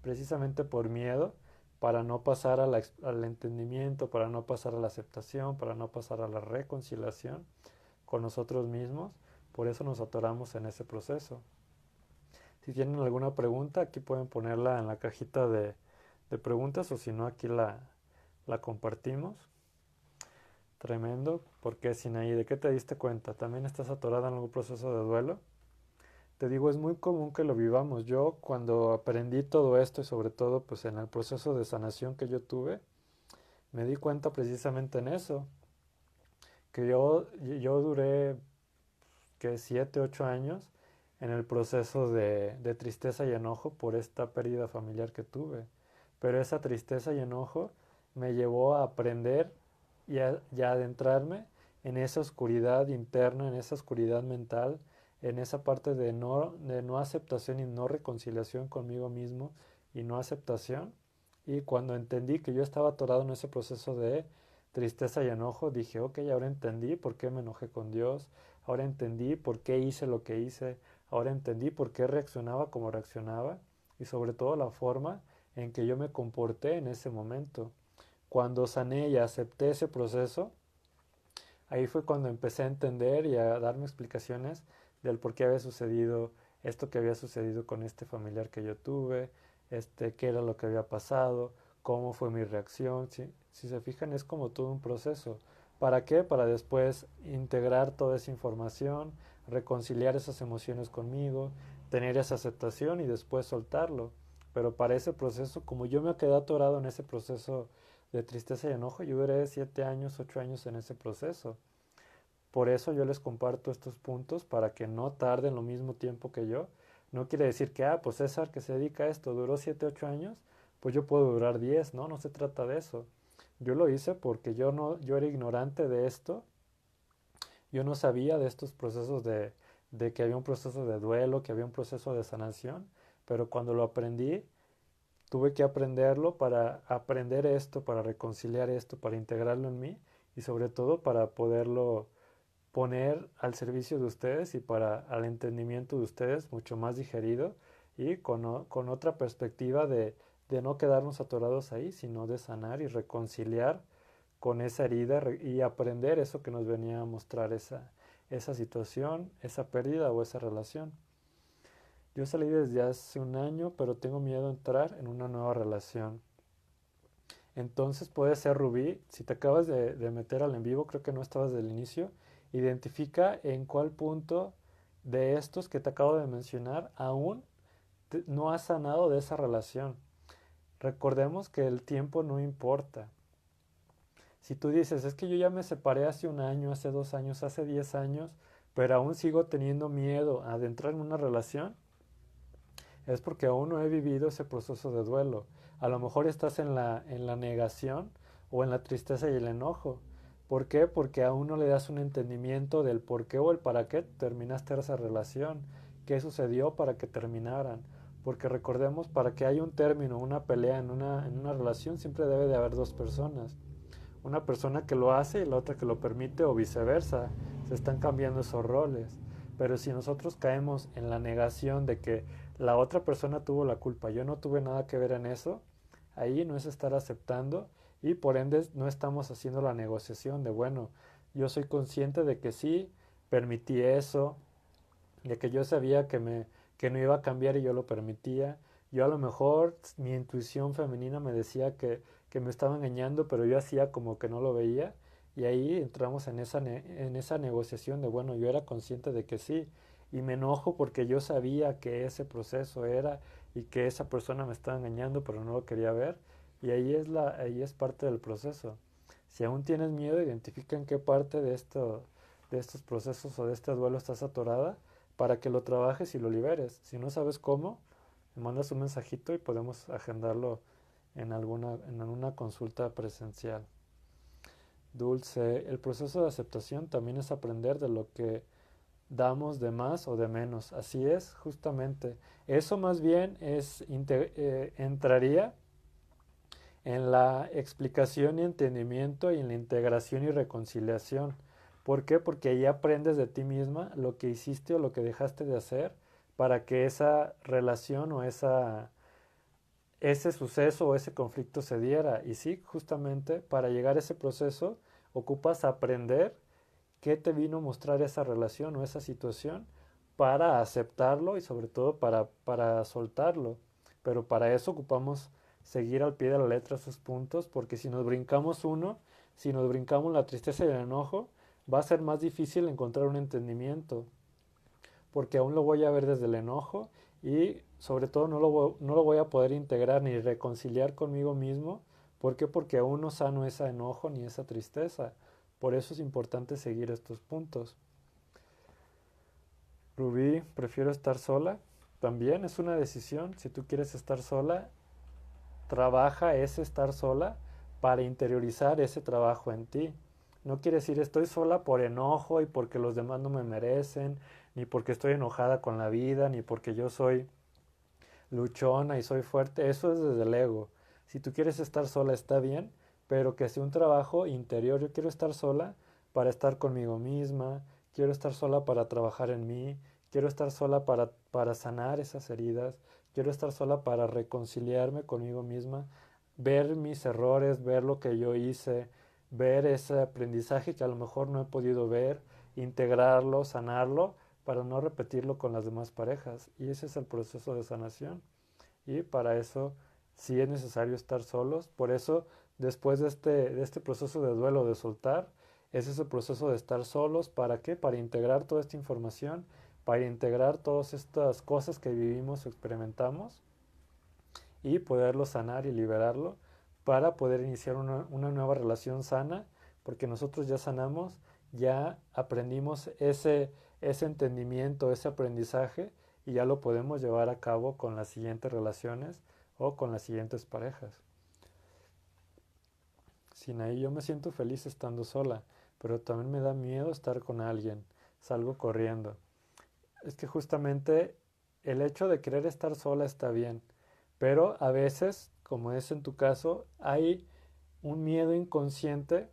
precisamente por miedo, para no pasar al entendimiento, para no pasar a la aceptación, para no pasar a la reconciliación con nosotros mismos. Por eso nos atoramos en ese proceso. Si tienen alguna pregunta, aquí pueden ponerla en la cajita de preguntas o si no, aquí la compartimos. Tremendo, porque Sinaí, ¿de qué te diste cuenta? ¿También estás atorada en algún proceso de duelo? Te digo, es muy común que lo vivamos. Yo cuando aprendí todo esto y sobre todo pues en el proceso de sanación que yo tuve, me di cuenta precisamente en eso, que yo duré que 7, 8 años en el proceso de tristeza y enojo por esta pérdida familiar que tuve. Pero esa tristeza y enojo me llevó a aprender y a adentrarme en esa oscuridad interna, en esa oscuridad mental, en esa parte de no aceptación y no reconciliación conmigo mismo y no aceptación. Y cuando entendí que yo estaba atorado en ese proceso de tristeza y enojo, dije, ok, ahora entendí por qué me enojé con Dios, ahora entendí por qué hice lo que hice, ahora entendí por qué reaccionaba como reaccionaba y sobre todo la forma en que yo me comporté en ese momento. Cuando sané y acepté ese proceso, ahí fue cuando empecé a entender y a darme explicaciones del por qué había sucedido esto que había sucedido con este familiar que yo tuve, qué era lo que había pasado, cómo fue mi reacción. Si se fijan, es como todo un proceso. ¿Para qué? Para después integrar toda esa información, reconciliar esas emociones conmigo, tener esa aceptación y después soltarlo. Pero para ese proceso, como yo me quedé atorado en ese proceso de tristeza y enojo, yo duré 7 años, 8 años en ese proceso. Por eso yo les comparto estos puntos para que no tarden lo mismo tiempo que yo. No quiere decir que, pues César que se dedica a esto duró 7, 8 años, pues yo puedo durar 10, ¿no? No se trata de eso. Yo lo hice porque yo era ignorante de esto, yo no sabía de estos procesos de que había un proceso de duelo, que había un proceso de sanación, pero cuando lo aprendí, tuve que aprenderlo para aprender esto, para reconciliar esto, para integrarlo en mí y sobre todo para poderlo poner al servicio de ustedes y para al entendimiento de ustedes mucho más digerido y con otra perspectiva de no quedarnos atorados ahí, sino de sanar y reconciliar con esa herida y aprender eso que nos venía a mostrar esa situación, esa pérdida o esa relación. Yo salí desde hace un año, pero tengo miedo a entrar en una nueva relación. Entonces puede ser Rubí, si te acabas de meter al en vivo, creo que no estabas del inicio, identifica en cuál punto de estos que te acabo de mencionar aún no has sanado de esa relación. Recordemos que el tiempo no importa. Si tú dices, es que yo ya me separé hace un año, hace 2 años, hace 10 años, pero aún sigo teniendo miedo a adentrar en una relación, es porque aún no he vivido ese proceso de duelo. A lo mejor estás en la negación o en la tristeza y el enojo. ¿Por qué? Porque aún no le das un entendimiento del por qué o el para qué terminaste esa relación, qué sucedió para que terminaran. Porque recordemos, para que haya un término, una pelea en una relación, siempre debe de haber dos personas. Una persona que lo hace y la otra que lo permite o viceversa. Se están cambiando esos roles. Pero si nosotros caemos en la negación de que la otra persona tuvo la culpa, yo no tuve nada que ver en eso, ahí no es estar aceptando y por ende no estamos haciendo la negociación de, bueno, yo soy consciente de que sí, permití eso, de que yo sabía que no iba a cambiar y yo lo permitía, Yo a lo mejor mi intuición femenina me decía que me estaba engañando, pero yo hacía como que no lo veía. Y ahí entramos en en esa negociación de, bueno, yo era consciente de que sí. Y me enojo porque yo sabía que ese proceso era y que esa persona me estaba engañando, pero no lo quería ver. Y ahí es parte del proceso. Si aún tienes miedo, identifica en qué parte de estos procesos o de este duelo estás atorada para que lo trabajes y lo liberes. Si no sabes cómo, me mandas un mensajito y podemos agendarlo en alguna consulta presencial. Dulce, el proceso de aceptación también es aprender de lo que damos de más o de menos. Así es, justamente. Eso más bien entraría en la explicación y entendimiento y en la integración y reconciliación. ¿Por qué? Porque ahí aprendes de ti misma lo que hiciste o lo que dejaste de hacer para que esa relación o ese suceso o ese conflicto se diera. Y sí, justamente para llegar a ese proceso ocupas aprender qué te vino a mostrar esa relación o esa situación para aceptarlo y sobre todo para soltarlo. Pero para eso ocupamos seguir al pie de la letra esos puntos, porque si nos brincamos uno, si nos brincamos la tristeza y el enojo, va a ser más difícil encontrar un entendimiento, porque aún lo voy a ver desde el enojo y sobre todo no lo voy a poder integrar ni reconciliar conmigo mismo. ¿Por qué? Porque aún no sano ese enojo ni esa tristeza. Por eso es importante seguir estos puntos. Rubí, prefiero estar sola. También es una decisión. Si tú quieres estar sola, trabaja ese estar sola para interiorizar ese trabajo en ti. No quiere decir estoy sola por enojo y porque los demás no me merecen, ni porque estoy enojada con la vida, ni porque yo soy luchona y soy fuerte. Eso es desde el ego. Si tú quieres estar sola está bien, pero que sea un trabajo interior. Yo quiero estar sola para estar conmigo misma, quiero estar sola para trabajar en mí, quiero estar sola para sanar esas heridas, quiero estar sola para reconciliarme conmigo misma, ver mis errores, ver lo que yo hice, ver ese aprendizaje que a lo mejor no he podido ver, integrarlo, sanarlo, para no repetirlo con las demás parejas. Y ese es el proceso de sanación. Y para eso sí es necesario estar solos. Por eso, después de este proceso de duelo, de soltar, es ese proceso de estar solos. ¿Para qué? Para integrar toda esta información, para integrar todas estas cosas que vivimos, experimentamos y poderlo sanar y liberarlo para poder iniciar una nueva relación sana, porque nosotros ya sanamos, ya aprendimos ese entendimiento, ese aprendizaje y ya lo podemos llevar a cabo con las siguientes relaciones o con las siguientes parejas. Sin ahí yo me siento feliz estando sola, pero también me da miedo estar con alguien, salgo corriendo. Es que justamente el hecho de querer estar sola está bien, pero a veces, como es en tu caso, hay un miedo inconsciente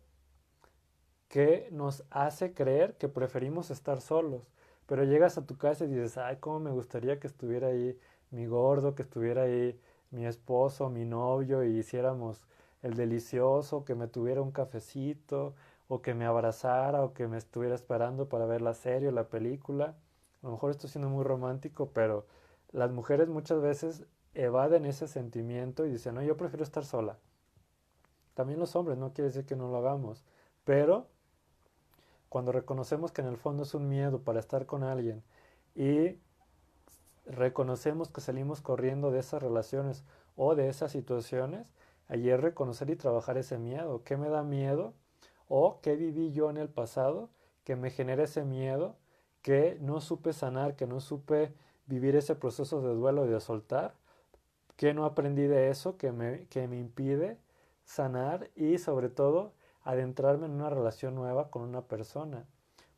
que nos hace creer que preferimos estar solos. Pero llegas a tu casa y dices, ay, cómo me gustaría que estuviera ahí mi gordo, que estuviera ahí mi esposo, mi novio, y hiciéramos el delicioso, que me tuviera un cafecito, o que me abrazara, o que me estuviera esperando para ver la serie o la película. A lo mejor estoy siendo muy romántico, pero las mujeres muchas veces evaden ese sentimiento y dicen, no, yo prefiero estar sola. También los hombres, no quiere decir que no lo hagamos, pero cuando reconocemos que en el fondo es un miedo para estar con alguien y reconocemos que salimos corriendo de esas relaciones o de esas situaciones, allí es reconocer y trabajar ese miedo. ¿Qué me da miedo? ¿O qué viví yo en el pasado que me genera ese miedo, que no supe sanar, que no supe vivir ese proceso de duelo y de soltar? ¿Qué no aprendí de eso que me impide sanar y sobre todo adentrarme en una relación nueva con una persona?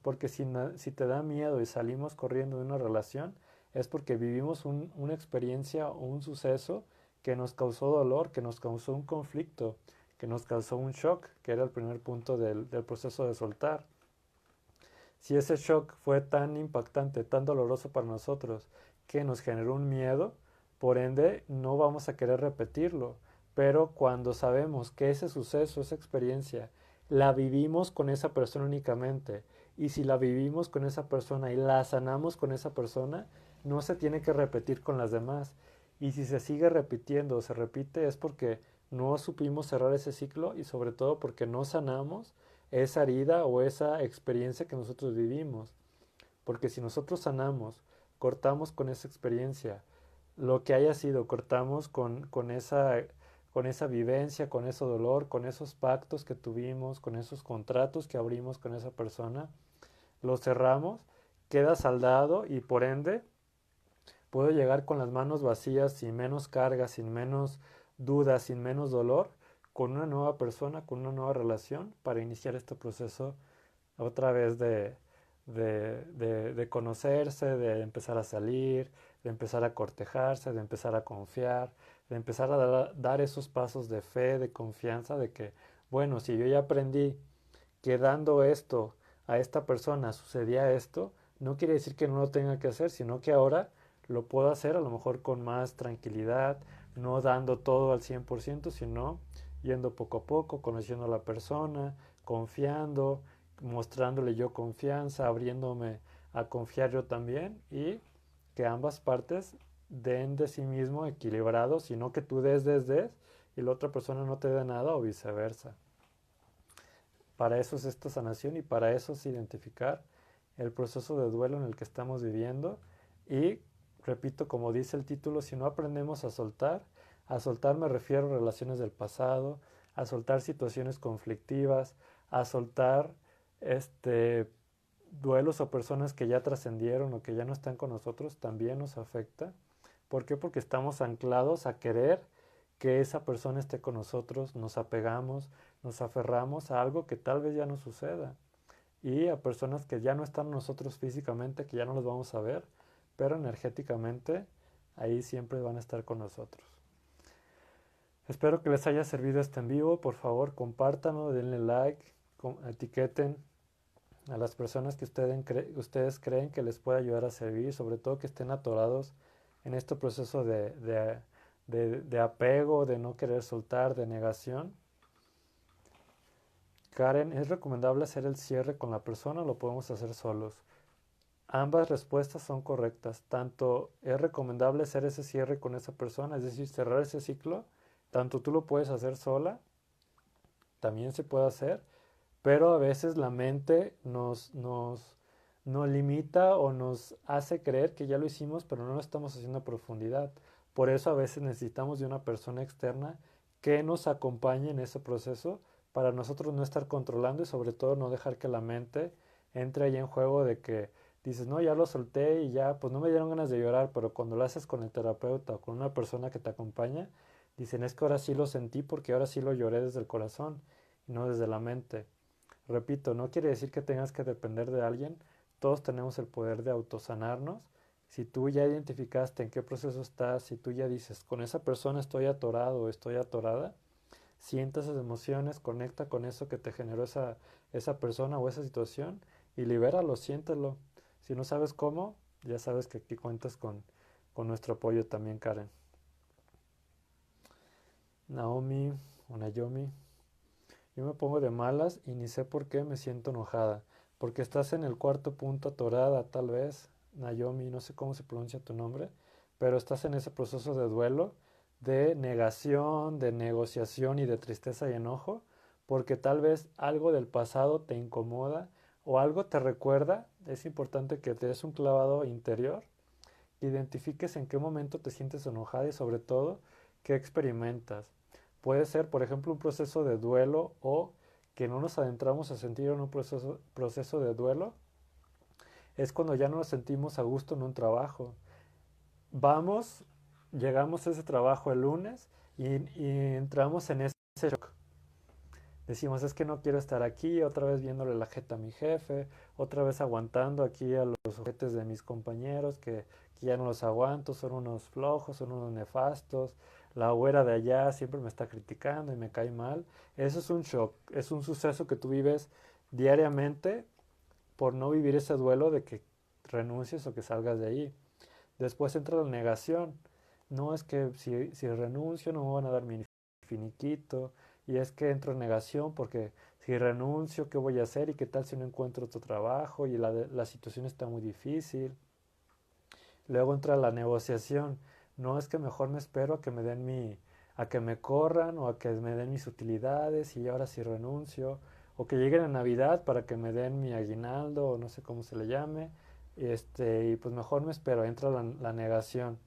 Porque si te da miedo y salimos corriendo de una relación, es porque vivimos una experiencia o un suceso que nos causó dolor, que nos causó un conflicto, que nos causó un shock, que era el primer punto del proceso de soltar. Si ese shock fue tan impactante, tan doloroso para nosotros, que nos generó un miedo, por ende no vamos a querer repetirlo. Pero cuando sabemos que ese suceso, esa experiencia, la vivimos con esa persona únicamente, y si la vivimos con esa persona y la sanamos con esa persona, no se tiene que repetir con las demás. Y si se sigue repitiendo o se repite es porque no supimos cerrar ese ciclo y sobre todo porque no sanamos esa herida o esa experiencia que nosotros vivimos. Porque si nosotros sanamos, cortamos con esa experiencia, lo que haya sido, cortamos con esa vivencia, con ese dolor, con esos pactos que tuvimos, con esos contratos que abrimos con esa persona, lo cerramos, queda saldado y por ende puedo llegar con las manos vacías, sin menos carga, sin menos dudas, sin menos dolor, con una nueva persona, con una nueva relación para iniciar este proceso otra vez de conocerse, de empezar a salir, de empezar a cortejarse, de empezar a confiar, de empezar a dar esos pasos de fe, de confianza, de que, bueno, si yo ya aprendí que dando esto a esta persona sucedía esto, no quiere decir que no lo tenga que hacer, sino que ahora lo puedo hacer a lo mejor con más tranquilidad, no dando todo al 100%, sino yendo poco a poco, conociendo a la persona, confiando, mostrándole yo confianza, abriéndome a confiar yo también y que ambas partes den de sí mismo equilibrado, sino que tú des y la otra persona no te dé nada o viceversa. Para eso es esta sanación y para eso es identificar el proceso de duelo en el que estamos viviendo y, repito, como dice el título, si no aprendemos a soltar me refiero a relaciones del pasado, a soltar situaciones conflictivas, a soltar este duelos o personas que ya trascendieron o que ya no están con nosotros, también nos afecta. ¿Por qué? Porque estamos anclados a querer que esa persona esté con nosotros, nos apegamos, nos aferramos a algo que tal vez ya no suceda y a personas que ya no están nosotros físicamente, que ya no los vamos a ver, pero energéticamente ahí siempre van a estar con nosotros. Espero que les haya servido este en vivo, por favor compártanlo, denle like, etiqueten a las personas que ustedes creen que les puede ayudar a servir, sobre todo que estén atorados en este proceso de apego, de no querer soltar, de negación. Karen, ¿es recomendable hacer el cierre con la persona o lo podemos hacer solos? Ambas respuestas son correctas. Tanto es recomendable hacer ese cierre con esa persona, es decir, cerrar ese ciclo, tanto tú lo puedes hacer sola, también se puede hacer, pero a veces la mente nos limita o nos hace creer que ya lo hicimos, pero no lo estamos haciendo a profundidad. Por eso a veces necesitamos de una persona externa que nos acompañe en ese proceso para nosotros no estar controlando y sobre todo no dejar que la mente entre ahí en juego de que dices, no, ya lo solté y ya, pues no me dieron ganas de llorar, pero cuando lo haces con el terapeuta o con una persona que te acompaña, dicen, es que ahora sí lo sentí porque ahora sí lo lloré desde el corazón y no desde la mente. Repito, no quiere decir que tengas que depender de alguien. Todos tenemos el poder de autosanarnos. Si tú ya identificaste en qué proceso estás, si tú ya dices, con esa persona estoy atorado o estoy atorada, sienta esas emociones, conecta con eso que te generó esa persona o esa situación y libéralo, siéntelo. Si no sabes cómo, ya sabes que aquí cuentas con nuestro apoyo también, Karen. Naomi o Naomi. Yo me pongo de malas y ni sé por qué me siento enojada. Porque estás en el cuarto punto atorada, tal vez, Naomi, no sé cómo se pronuncia tu nombre, pero estás en ese proceso de duelo, de negación, de negociación y de tristeza y enojo, porque tal vez algo del pasado te incomoda o algo te recuerda. Es importante que te des un clavado interior, identifiques en qué momento te sientes enojada y sobre todo qué experimentas. Puede ser, por ejemplo, un proceso de duelo o que no nos adentramos a sentir en un proceso de duelo. Es cuando ya no nos sentimos a gusto en un trabajo. Vamos, llegamos a ese trabajo el lunes y entramos en ese shock. Decimos, es que no quiero estar aquí, otra vez viéndole la jeta a mi jefe, otra vez aguantando aquí a los ojetes de mis compañeros que ya no los aguanto, son unos flojos, son unos nefastos, la güera de allá siempre me está criticando y me cae mal. Eso es un shock, es un suceso que tú vives diariamente por no vivir ese duelo de que renuncies o que salgas de ahí. Después entra la negación. No es que si renuncio no me van a dar mi finiquito. Y es que entro en negación porque si renuncio, ¿qué voy a hacer? ¿Y qué tal si no encuentro otro trabajo? Y la situación está muy difícil. Luego entra la negociación. No es que mejor me espero a que me den a que me corran o a que me den mis utilidades y ahora sí renuncio, o que lleguen a Navidad para que me den mi aguinaldo o no sé cómo se le llame, y pues mejor me espero, entra la negación.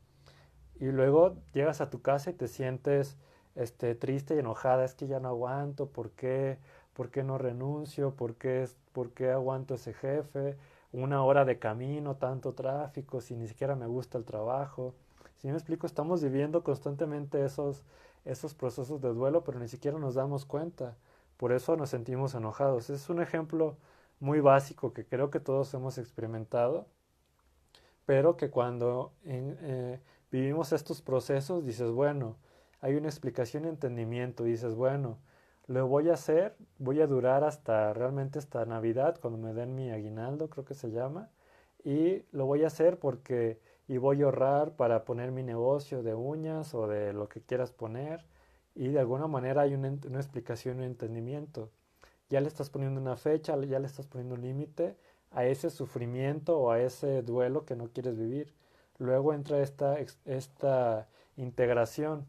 Y luego llegas a tu casa y te sientes triste y enojada, es que ya no aguanto, ¿por qué no renuncio? ¿Por qué aguanto ese jefe? Una hora de camino, tanto tráfico, si ni siquiera me gusta el trabajo. Si me explico, estamos viviendo constantemente esos procesos de duelo, pero ni siquiera nos damos cuenta. Por eso nos sentimos enojados. Es un ejemplo muy básico que creo que todos hemos experimentado, pero que cuando vivimos estos procesos dices, bueno, hay una explicación y entendimiento, dices, bueno, lo voy a hacer, voy a durar hasta realmente hasta Navidad, cuando me den mi aguinaldo, creo que se llama, y lo voy a hacer porque, y voy a ahorrar para poner mi negocio de uñas o de lo que quieras poner, y de alguna manera hay una explicación y un entendimiento. Ya le estás poniendo una fecha, ya le estás poniendo un límite a ese sufrimiento o a ese duelo que no quieres vivir. Luego entra esta integración.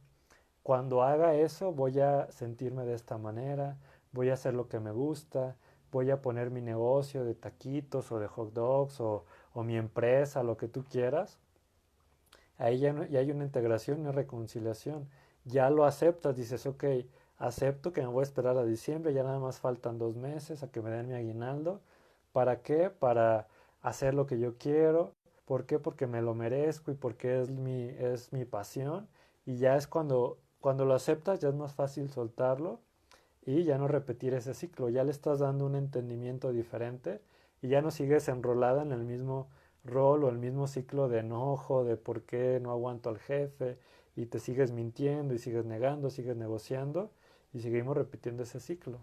Cuando haga eso voy a sentirme de esta manera, voy a hacer lo que me gusta, voy a poner mi negocio de taquitos o de hot dogs o mi empresa, lo que tú quieras. Ahí ya hay una integración y una reconciliación. Ya lo aceptas, dices, ok, acepto que me voy a esperar a diciembre, ya nada más faltan 2 meses a que me den mi aguinaldo. ¿Para qué? Para hacer lo que yo quiero. ¿Por qué? Porque me lo merezco y porque es mi pasión. Y ya es cuando lo aceptas, ya es más fácil soltarlo y ya no repetir ese ciclo. Ya le estás dando un entendimiento diferente y ya no sigues enrolada en el mismo rol o el mismo ciclo de enojo, de por qué no aguanto al jefe y te sigues mintiendo y sigues negando, sigues negociando y seguimos repitiendo ese ciclo.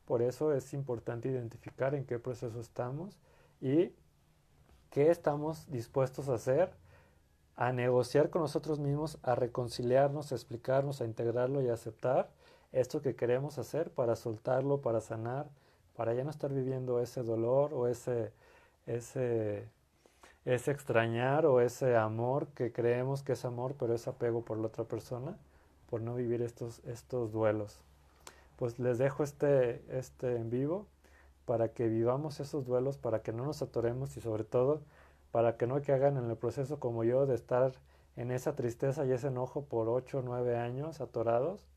Por eso es importante identificar en qué proceso estamos y qué estamos dispuestos a hacer, a negociar con nosotros mismos, a reconciliarnos, a explicarnos, a integrarlo y a aceptar esto que queremos hacer para soltarlo, para sanar, para ya no estar viviendo ese dolor o ese, ese extrañar o ese amor que creemos que es amor, pero es apego por la otra persona, por no vivir estos duelos. Pues les dejo este en vivo para que vivamos esos duelos, para que no nos atoremos y sobre todo para que no caigan en el proceso como yo de estar en esa tristeza y ese enojo por 8 o 9 años atorados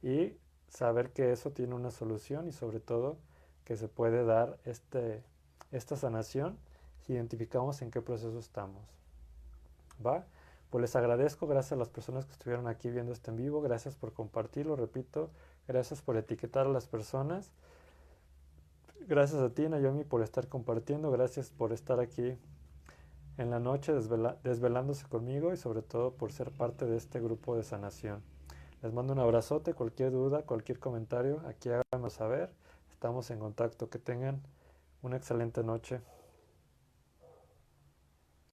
y saber que eso tiene una solución y sobre todo que se puede dar esta sanación si identificamos en qué proceso estamos. ¿Va? Pues les agradezco, gracias a las personas que estuvieron aquí viendo este en vivo, gracias por compartirlo, repito, gracias por etiquetar a las personas. Gracias a ti, Naomi, por estar compartiendo. Gracias por estar aquí en la noche desvelándose conmigo y sobre todo por ser parte de este grupo de sanación. Les mando un abrazote. Cualquier duda, cualquier comentario, aquí háganos saber. Estamos en contacto. Que tengan una excelente noche.